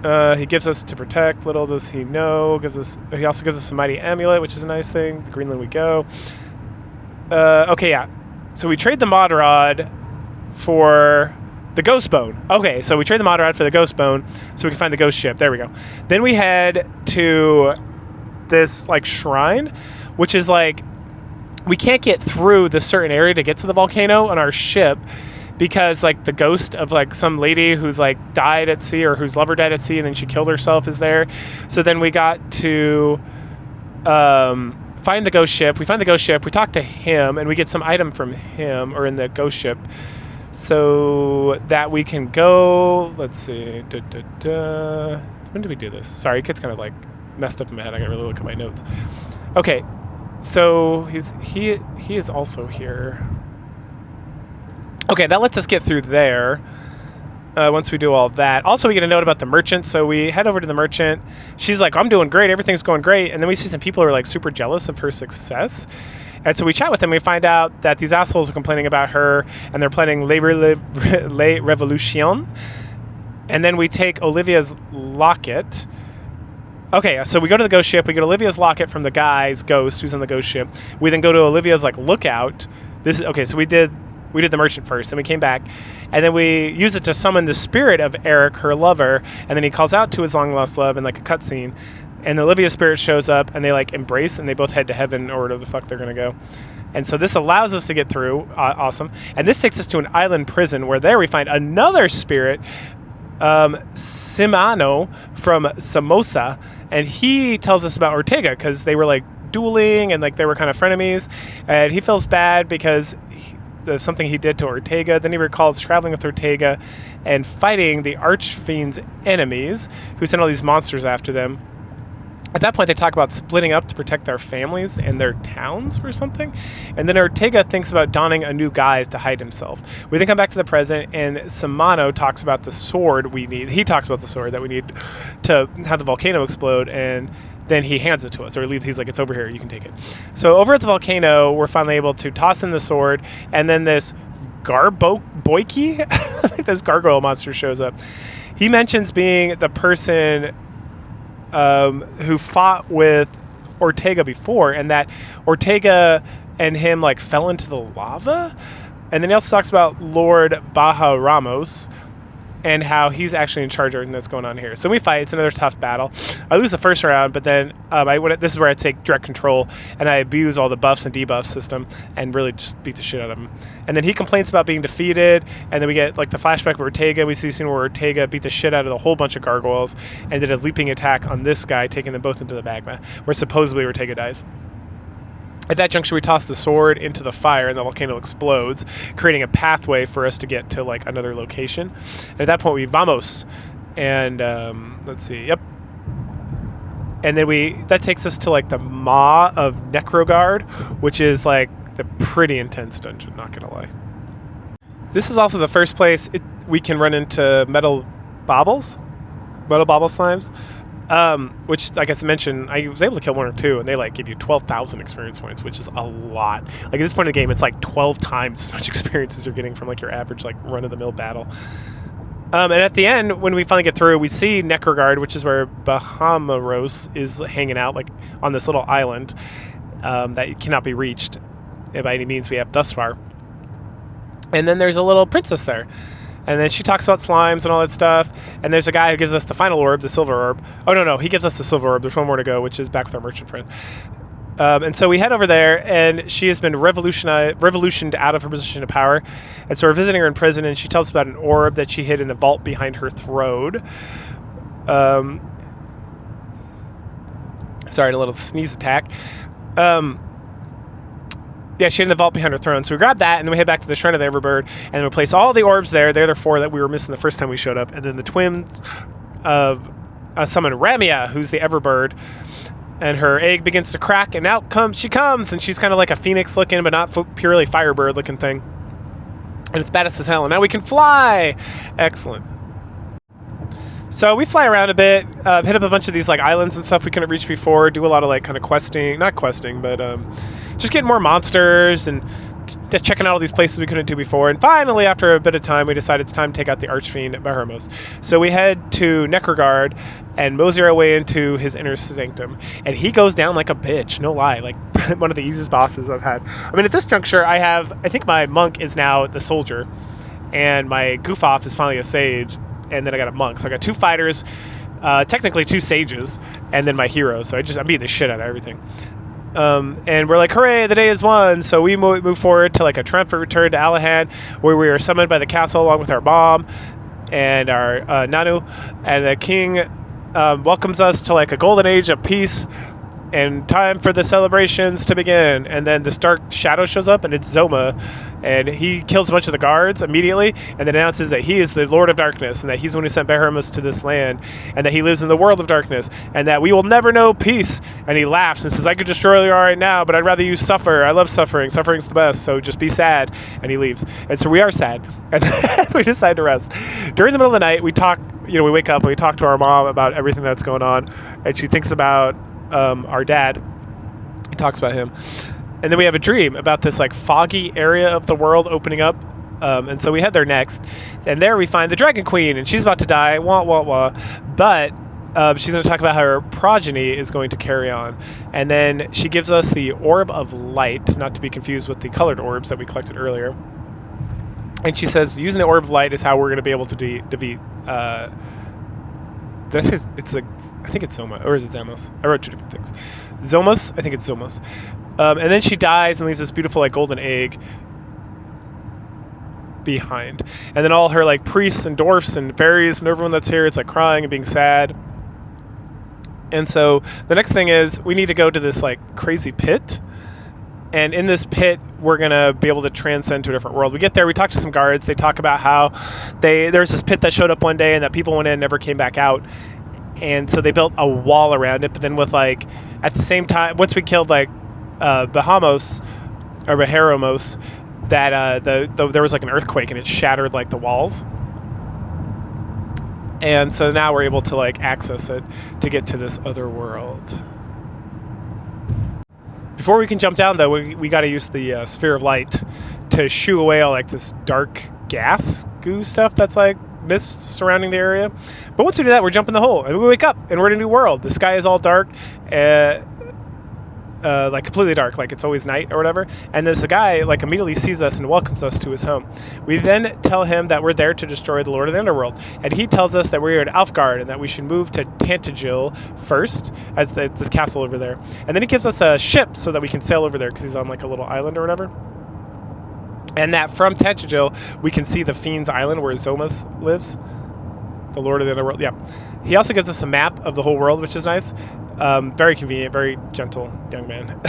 He gives us to protect. Little does he know. He also gives us a mighty amulet, which is a nice thing. The Greenland we go. Okay, yeah. So we trade the mod rod for the ghost bone. Okay, so we trade the mod rod for the ghost bone so we can find the ghost ship. There we go. Then we head to this like shrine, which is like we can't get through this certain area to get to the volcano on our ship because like the ghost of like some lady who's like died at sea or whose lover died at sea and then she killed herself is there. So then we got to find the ghost ship. We find the ghost ship. We talk to him and we get some item from him or in the ghost ship so that we can go. Let's see. When did we do this? Sorry, it gets kind of like messed up in my head. I gotta really look at my notes. Okay, so he is also here. Okay, that lets us get through there. Once we do all that. Also, we get a note about the merchant, so we head over to the merchant. She's like, I'm doing great, everything's going great, and then we see some people who are like super jealous of her success. And so we chat with them, we find out that these assholes are complaining about her, and they're planning Les Revolution. And then we take Olivia's locket. Okay, so we go to the ghost ship, we get Olivia's locket from the guy's ghost who's on the ghost ship. We then go to Olivia's like lookout. Okay, so we did the merchant first, and we came back, and then we used it to summon the spirit of Eric, her lover, and then he calls out to his long-lost love in like a cutscene, and Olivia's spirit shows up, and they like embrace, and they both head to heaven, or wherever the fuck they're gonna go. And so this allows us to get through, awesome, and this takes us to an island prison, where there we find another spirit, Simano from Samosa, and he tells us about Ortega, because they were like dueling, and like they were kind of frenemies, and he feels bad because something he did to Ortega. Then he recalls traveling with Ortega and fighting the Archfiend's enemies, who sent all these monsters after them. At that point, they talk about splitting up to protect their families and their towns or something. And then Ortega thinks about donning a new guise to hide himself. We then come back to the present, and Samano talks about the sword we need. He talks about the sword that we need to have the volcano explode, and then he hands it to us, or he's like, it's over here, you can take it. So over at the volcano, we're finally able to toss in the sword, and then this Garboiki, this gargoyle monster shows up. He mentions being the person who fought with Ortega before, and that Ortega and him like fell into the lava. And then he also talks about Lord Baja Ramos, and how he's actually in charge of everything that's going on here. So we fight. It's another tough battle. I lose the first round, but then this is where I take direct control, and I abuse all the buffs and debuffs system and really just beat the shit out of him. And then he complains about being defeated, and then we get like the flashback of Ortega. We see a scene where Ortega beat the shit out of the whole bunch of gargoyles and did a leaping attack on this guy, taking them both into the magma, where supposedly Ortega dies. At that juncture, we toss the sword into the fire, and the volcano explodes, creating a pathway for us to get to like another location. And at that point, we vamos, and let's see, yep. And then that takes us to like the Maw of Necrogard, which is like the pretty intense dungeon, not gonna lie. This is also the first place we can run into metal bobble slimes. Which, like I mentioned, I was able to kill one or two, and they like give you 12,000 experience points, which is a lot. Like at this point in the game, it's like 12 times as much experience as you're getting from like your average like run-of-the-mill battle. And at the end, when we finally get through, we see Necrogard, which is where Bahamaros is hanging out, like on this little island that cannot be reached by any means we have thus far. And then there's a little princess there. And then she talks about slimes and all that stuff. And there's a guy who gives us the final orb, the silver orb. Oh, no, he gives us the silver orb. There's one more to go, which is back with our merchant friend. And so we head over there, and she has been revolutioned out of her position of power. And so we're visiting her in prison, and she tells us about an orb that she hid in the vault behind her throne. Sorry, a little sneeze attack. Yeah, she had in the vault behind her throne. So we grab that, and then we head back to the Shrine of the Everbird, and we place all the orbs there. They're the four that we were missing the first time we showed up. And then the twins of summon Ramia, who's the Everbird, and her egg begins to crack, and out she comes, and she's kind of like a phoenix looking, but not purely Firebird looking thing. And it's badass as hell, and now we can fly! Excellent. So we fly around a bit, hit up a bunch of these like islands and stuff we couldn't reach before, do a lot of like kind of questing, not questing, but just getting more monsters and just checking out all these places we couldn't do before. And finally, after a bit of time, we decided it's time to take out the Archfiend Bahamut. So we head to Necrogard and mosey our way into his inner sanctum. And he goes down like a bitch, no lie. Like, one of the easiest bosses I've had. I mean, at this juncture, I think my monk is now the soldier. And my goof-off is finally a sage. And then I got a monk. So I got 2 fighters, technically 2 sages, and then my hero. So I'm beating the shit out of everything. And we're like, hooray, the day is won. So we move forward to like a triumphant return to Alahan, where we are summoned by the castle along with our mom and our Nanu. And the king welcomes us to like a golden age of peace and time for the celebrations to begin. And then this dark shadow shows up, and it's Zoma. And he kills a bunch of the guards immediately, and then announces that he is the Lord of Darkness, and that he's the one who sent Bahamut to this land, and that he lives in the world of darkness, and that we will never know peace. And he laughs and says, I could destroy you all right now, but I'd rather you suffer. I love suffering. Suffering's the best, so just be sad. And he leaves. And so we are sad. And then we decide to rest. During the middle of the night, we wake up and we talk to our mom about everything that's going on, and she thinks about our dad. He talks about him. And then we have a dream about this like foggy area of the world opening up. And so we head there next. And there we find the Dragon Queen, and she's about to die. Wah, wah, wah. But she's going to talk about how her progeny is going to carry on. And then she gives us the Orb of Light, not to be confused with the colored orbs that we collected earlier. And she says using the Orb of Light is how we're going to be able to defeat... I think it's Zoma, or is it Zamos? I wrote 2 different things. Zomos, I think it's Zomos. And then she dies and leaves this beautiful like golden egg behind. And then all her like priests and dwarfs and fairies and everyone that's here, it's like crying and being sad. And so the next thing is we need to go to this like crazy pit. And in this pit, we're going to be able to transcend to a different world. We get there, we talk to some guards. They talk about how there's this pit that showed up one day and that people went in and never came back out. And so they built a wall around it. But then with like, at the same time, once we killed like Bahamut, that there was like an earthquake and it shattered like the walls. And so now we're able to like access it to get to this other world. Before we can jump down, though, we got to use the sphere of light to shoo away all like this dark gas goo stuff that's like mist surrounding the area. But once we do that, we're jumping the hole and we wake up and we're in a new world. The sky is all dark, like completely dark, like it's always night or whatever. And this guy like immediately sees us and welcomes us to his home. We then tell him that we're there to destroy the Lord of the Underworld, and he tells us that we're in Alfgard and that we should move to Tantagil first, as this castle over there. And then he gives us a ship so that we can sail over there because he's on like a little island or whatever. And that from Tantagil we can see the Fiend's Island where Zomas lives, the Lord of the Underworld. Yeah. He also gives us a map of the whole world, which is nice. Very convenient, very gentle young man.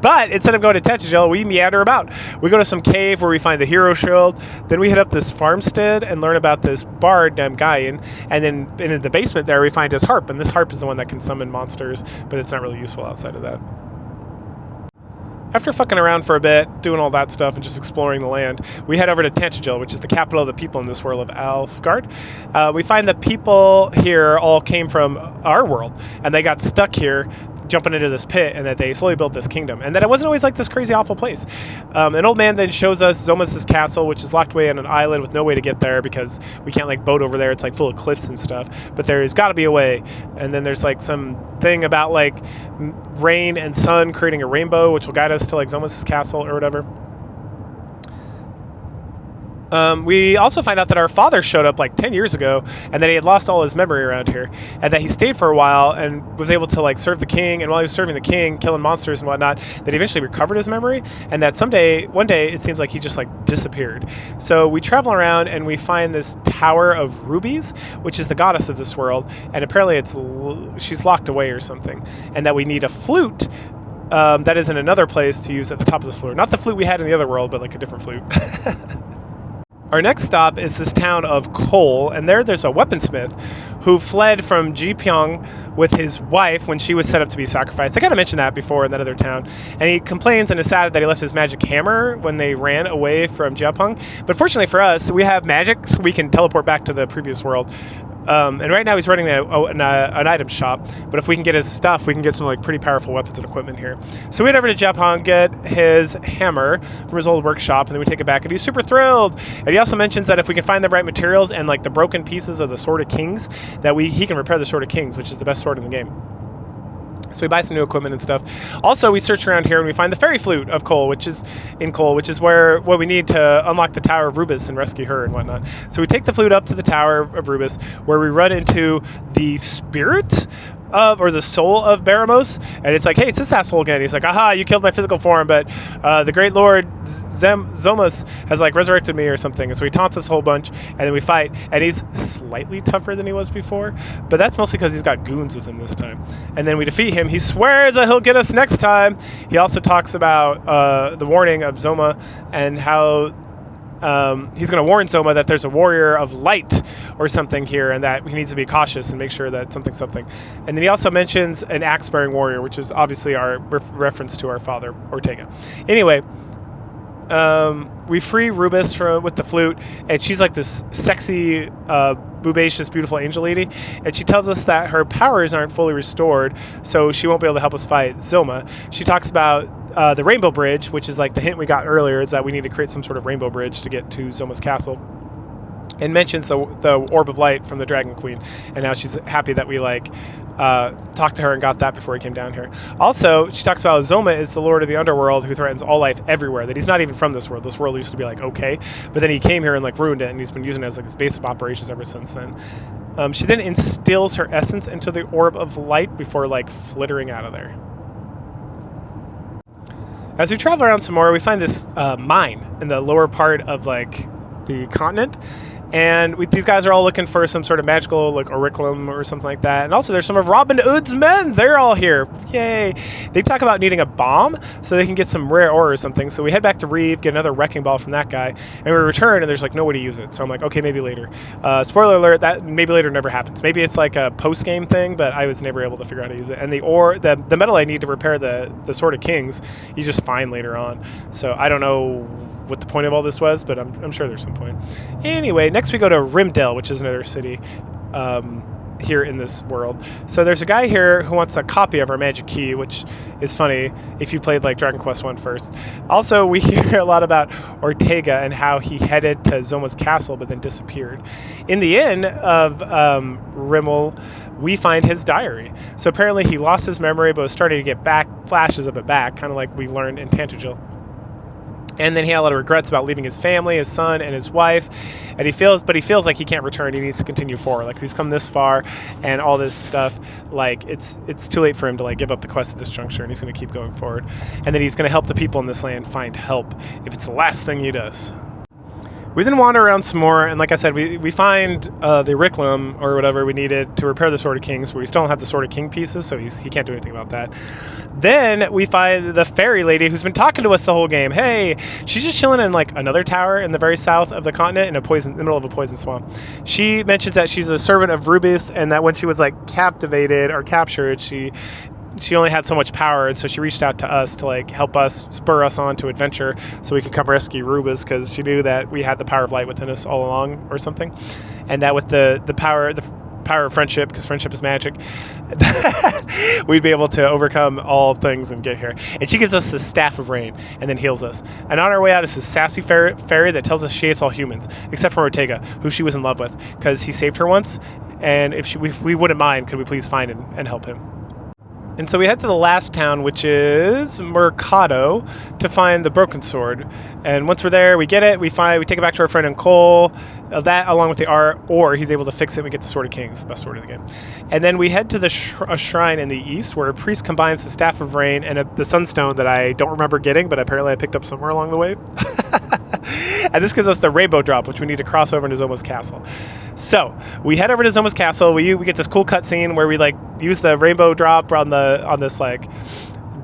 But instead of going to Tantagil, we meander about. We go to some cave where we find the hero shield. Then we hit up this farmstead and learn about this bard named Gaian. And then in the basement there, we find his harp. And this harp is the one that can summon monsters, but it's not really useful outside of that. After fucking around for a bit, doing all that stuff and just exploring the land, we head over to Tantagil, which is the capital of the people in this world of Alfgard. We find that people here all came from our world, and they got stuck here jumping into this pit, and that they slowly built this kingdom, and that it wasn't always like this crazy awful place. An old man then shows us Zomas' castle, which is locked away on an island with no way to get there because we can't like boat over there. It's like full of cliffs and stuff, but there's got to be a way. And then there's like some thing about like rain and sun creating a rainbow, which will guide us to like Zomas' castle or whatever. We also find out that our father showed up like 10 years ago and that he had lost all his memory around here, and that he stayed for a while and was able to like serve the king, and while he was serving the king, killing monsters and whatnot, that he eventually recovered his memory, and that one day it seems like he just like disappeared. So we travel around and we find this Tower of Rubies, which is the goddess of this world, and apparently she's locked away or something, and that we need a flute that is in another place to use at the top of this floor. Not the flute we had in the other world, but like a different flute. Our next stop is this town of Cole, and there's a weaponsmith who fled from Jipyong with his wife when she was set up to be sacrificed. I kind of mentioned that before in that other town. And he complains and is sad that he left his magic hammer when they ran away from Jipyong. But fortunately for us, we have magic. We can teleport back to the previous world And right now he's running an item shop, but if we can get his stuff, we can get some like pretty powerful weapons and equipment here. So we head over to Japan, get his hammer from his old workshop, and then we take it back, and he's super thrilled. And he also mentions that if we can find the right materials and like the broken pieces of the Sword of Kings, that he can repair the Sword of Kings, which is the best sword in the game. So we buy some new equipment and stuff. Also, we search around here and we find the fairy flute of Cole, which is where what we need to unlock the Tower of Rubus and rescue her and whatnot. So we take the flute up to the Tower of Rubus, where we run into the spirit or the soul of Baramos, and it's like, hey, it's this asshole again. He's like, aha, you killed my physical form, but the great lord Zomas has like resurrected me or something. And so he taunts us a whole bunch, and then we fight, and he's slightly tougher than he was before, but that's mostly because he's got goons with him this time. And then we defeat him. He swears that he'll get us next time. He also talks about the warning of Zoma and how he's going to warn Zoma that there's a warrior of light or something here, and that he needs to be cautious and make sure that something. And then he also mentions an axe-bearing warrior, which is obviously our reference to our father, Ortega. Anyway, we free Rubus with the flute, and she's like this sexy, boobacious, beautiful angel lady, and she tells us that her powers aren't fully restored, so she won't be able to help us fight Zoma. She talks about the Rainbow Bridge, which is like the hint we got earlier, is that we need to create some sort of rainbow bridge to get to Zoma's castle, and mentions the Orb of Light from the Dragon Queen, and now she's happy that we talked to her and got that before he came down here. Also, she talks about Zoma is the lord of the underworld who threatens all life everywhere, that he's not even from this world. This world used to be like okay, but then he came here and like ruined it, and he's been using it as like his base of operations ever since then. She then instills her essence into the Orb of Light before like flittering out of there. As we travel around some more, we find this mine in the lower part of like the continent, and these guys are all looking for some sort of magical like auriculum or something like that. And also there's some of Robin Hood's men. They're all here. Yay. They talk about needing a bomb so they can get some rare ore or something. So we head back to Reeve, get another wrecking ball from that guy, and we return and there's like no way to use it. So I'm like, okay, maybe later. Spoiler alert, that maybe later never happens. Maybe it's like a post-game thing, but I was never able to figure out how to use it. And the metal I need to repair the Sword of Kings, you just find later on. So I don't know what the point of all this was, but I'm sure there's some point. Anyway, next we go to Rimdale, which is another city here in this world. So there's a guy here who wants a copy of our magic key, which is funny if you played like Dragon Quest 1 first. Also, we hear a lot about Ortega and how he headed to Zoma's castle but then disappeared. In the inn of Rimmel, we find his diary. So apparently he lost his memory but was starting to get back flashes of it back, kind of like we learned in Tantagel. And then he had a lot of regrets about leaving his family, his son, and his wife. And he feels like he can't return. He needs to continue forward. Like he's come this far, and all this stuff. Like it's too late for him to like give up the quest at this juncture, and he's going to keep going forward. And then he's going to help the people in this land find help if it's the last thing he does. We then wander around some more, and like I said, we find the auriculum or whatever we needed to repair the Sword of Kings, but we still don't have the Sword of King pieces, so he can't do anything about that. Then we find the fairy lady who's been talking to us the whole game. Hey, she's just chilling in like another tower in the very south of the continent in the middle of a poison swamp. She mentions that she's a servant of Rubis, and that when she was like captivated or captured, she only had so much power, and so she reached out to us to like help us, spur us on to adventure so we could come rescue Rubis, because she knew that we had the power of light within us all along or something, and that with the power of friendship, because friendship is magic, we'd be able to overcome all things and get here. And she gives us the Staff of Rain and then heals us. And on our way out is this sassy fairy that tells us she hates all humans, except for Ortega, who she was in love with, because he saved her once, and if we wouldn't mind, could we please find him and help him? And so we head to the last town, which is Mercado, to find the broken sword. And once we're there, we get it. We take it back to our friend Cole. That, along with the ore, he's able to fix it. We get the Sword of Kings, the best sword in the game. And then we head to a shrine in the east, where a priest combines the Staff of Rain and the Sunstone that I don't remember getting, but apparently I picked up somewhere along the way. And this gives us the Rainbow Drop, which we need to cross over into Zoma's castle. So we head over to Zoma's castle. We get this cool cutscene where we like use the Rainbow Drop on this like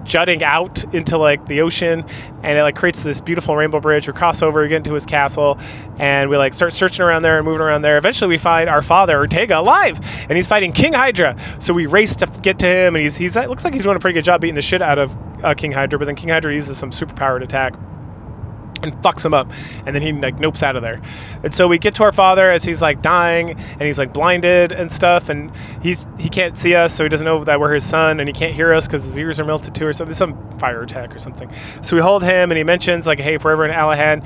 jutting out into like the ocean, and it like creates this beautiful rainbow bridge. We cross over, we get into his castle, and we like start searching around there and moving around there. Eventually we find our father Ortega alive, and he's fighting King Hydra. So we race to get to him, and he's looks like he's doing a pretty good job beating the shit out of King Hydra, but then King Hydra uses some superpowered attack. and fucks him up, and then he like nopes out of there. And so we get to our father as he's like dying, and he's like blinded and stuff, and he can't see us, so he doesn't know that we're his son, and he can't hear us because his ears are melted too or something, some fire attack or something. So we hold him, and he mentions like, hey, if we're ever in Alahan,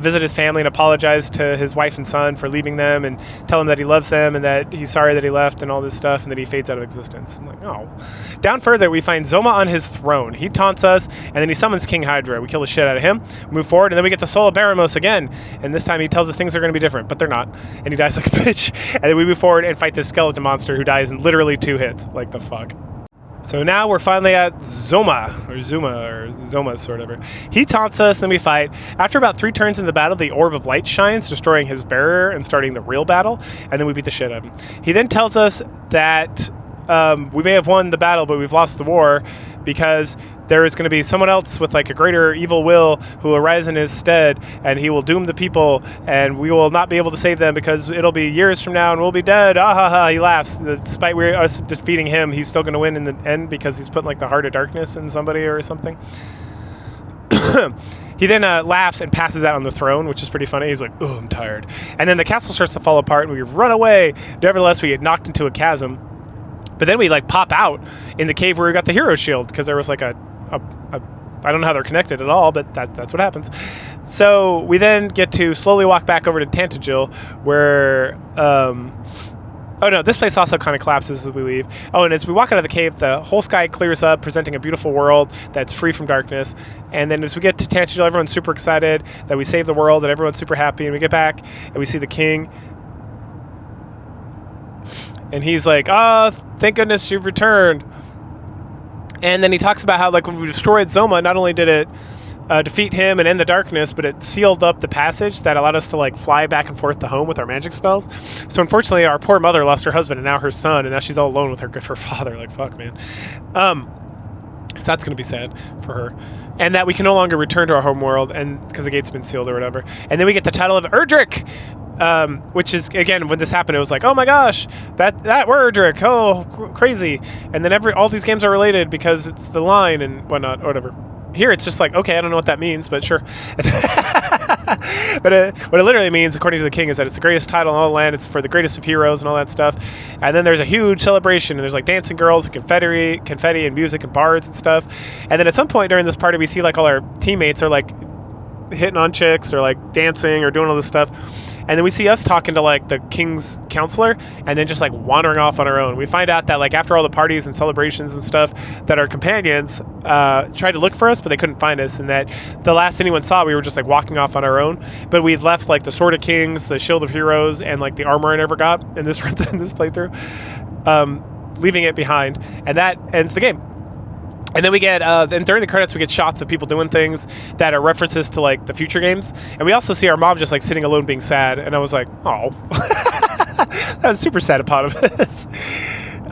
visit his family and apologize to his wife and son for leaving them, and tell him that he loves them and that he's sorry that he left and all this stuff, and then he fades out of existence. I'm like, oh. Down further, we find Zoma on his throne. He taunts us, and then he summons King Hydra. We kill the shit out of him, move forward, and then we get the soul of Baramos again, and this time he tells us things are going to be different, but they're not, and he dies like a bitch. And then we move forward and fight this skeleton monster who dies in literally 2 hits. Like the fuck. So now we're finally at Zoma, or Zomas, or whatever. He taunts us, then we fight. After about 3 turns in the battle, the Orb of Light shines, destroying his barrier and starting the real battle, and then we beat the shit out of him. He then tells us that we may have won the battle, but we've lost the war, because there is going to be someone else with like a greater evil will who will rise in his stead, and he will doom the people, and we will not be able to save them because it'll be years from now and we'll be dead. Ah ha ha, he laughs. Despite us defeating him, he's still going to win in the end because he's putting like the heart of darkness in somebody or something. He then laughs and passes out on the throne, which is pretty funny. He's like, oh, I'm tired. And then the castle starts to fall apart and we run away. Nevertheless, we get knocked into a chasm. But then we like pop out in the cave where we got the hero shield, because there was like a I don't know how they're connected at all, but that's what happens. So we then get to slowly walk back over to Tantagil, where oh no, this place also kind of collapses as we leave. Oh, and as we walk out of the cave, the whole sky clears up, presenting a beautiful world that's free from darkness. And then as we get to Tantagil, everyone's super excited that we saved the world, and everyone's super happy. And we get back and we see the king, and he's like, "Ah, oh, thank goodness you've returned." And then he talks about how, like, when we destroyed Zoma, not only did it defeat him and end the darkness, but it sealed up the passage that allowed us to, like, fly back and forth to home with our magic spells. So unfortunately, our poor mother lost her husband and now her son, and now she's all alone with her father. Like, fuck, man. So that's going to be sad for her. And that we can no longer return to our home world, and because the gate's been sealed or whatever. And then we get the title of Erdrick, which is, again, when this happened, it was like, oh my gosh, that we're Erdrick, oh, crazy. And then all these games are related because it's the line and whatnot, or whatever. Here it's just like, okay, I don't know what that means, but sure. But what it literally means, according to the king, is that it's the greatest title in all the land. It's for the greatest of heroes and all that stuff. And then there's a huge celebration, and there's like dancing girls and confetti and music and bards and stuff. And then at some point during this party, we see like all our teammates are like hitting on chicks or like dancing or doing all this stuff. And then we see us talking to like the king's counselor, and then just like wandering off on our own. We find out that like after all the parties and celebrations and stuff, that our companions tried to look for us, but they couldn't find us, and that the last anyone saw, we were just like walking off on our own. But we'd left like the Sword of Kings, the Shield of Heroes, and like the armor I never got in this playthrough, leaving it behind, and that ends the game. And then we get, then during the credits, we get shots of people doing things that are references to like the future games. And we also see our mom just like sitting alone being sad. And I was like, oh, that was super sad upon us.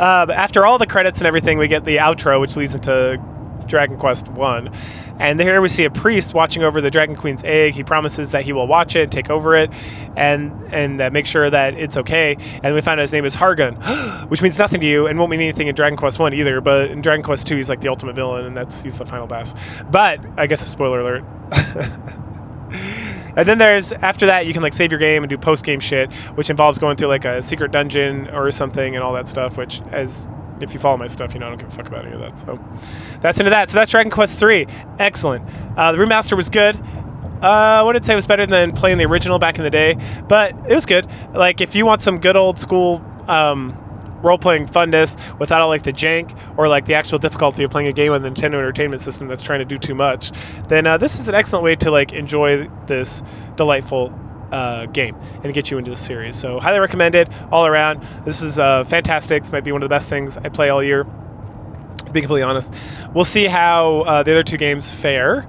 After all the credits and everything, we get the outro, which leads into Dragon Quest 1. And here we see a priest watching over the Dragon Queen's egg. He promises that he will watch it, take over it, and make sure that it's okay. And we find out his name is Hargun, which means nothing to you and won't mean anything in Dragon Quest 1 either. But in Dragon Quest 2, he's like the ultimate villain, and he's the final boss. But I guess a spoiler alert. And then after that, you can like save your game and do post-game shit, which involves going through like a secret dungeon or something and all that stuff, which if you follow my stuff, you know I don't give a fuck about any of that. So that's into that. So that's Dragon Quest 3. Excellent. The remaster was good. I wouldn't say it was better than playing the original back in the day, but it was good. Like, if you want some good old school role-playing funness without all like the jank or like the actual difficulty of playing a game on the Nintendo Entertainment System that's trying to do too much, then this is an excellent way to like enjoy this delightful game and get you into the series. So highly recommended all around. This is fantastic. This might be one of the best things I play all year, to be completely honest. We'll see how the other 2 games fare.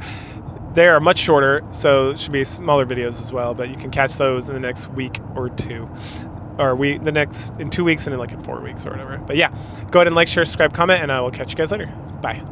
They are much shorter, so it should be smaller videos as well, but you can catch those in the next week or 2. Or in 2 weeks and in 4 weeks or whatever. But yeah, go ahead and like, share, subscribe, comment, and I will catch you guys later. Bye.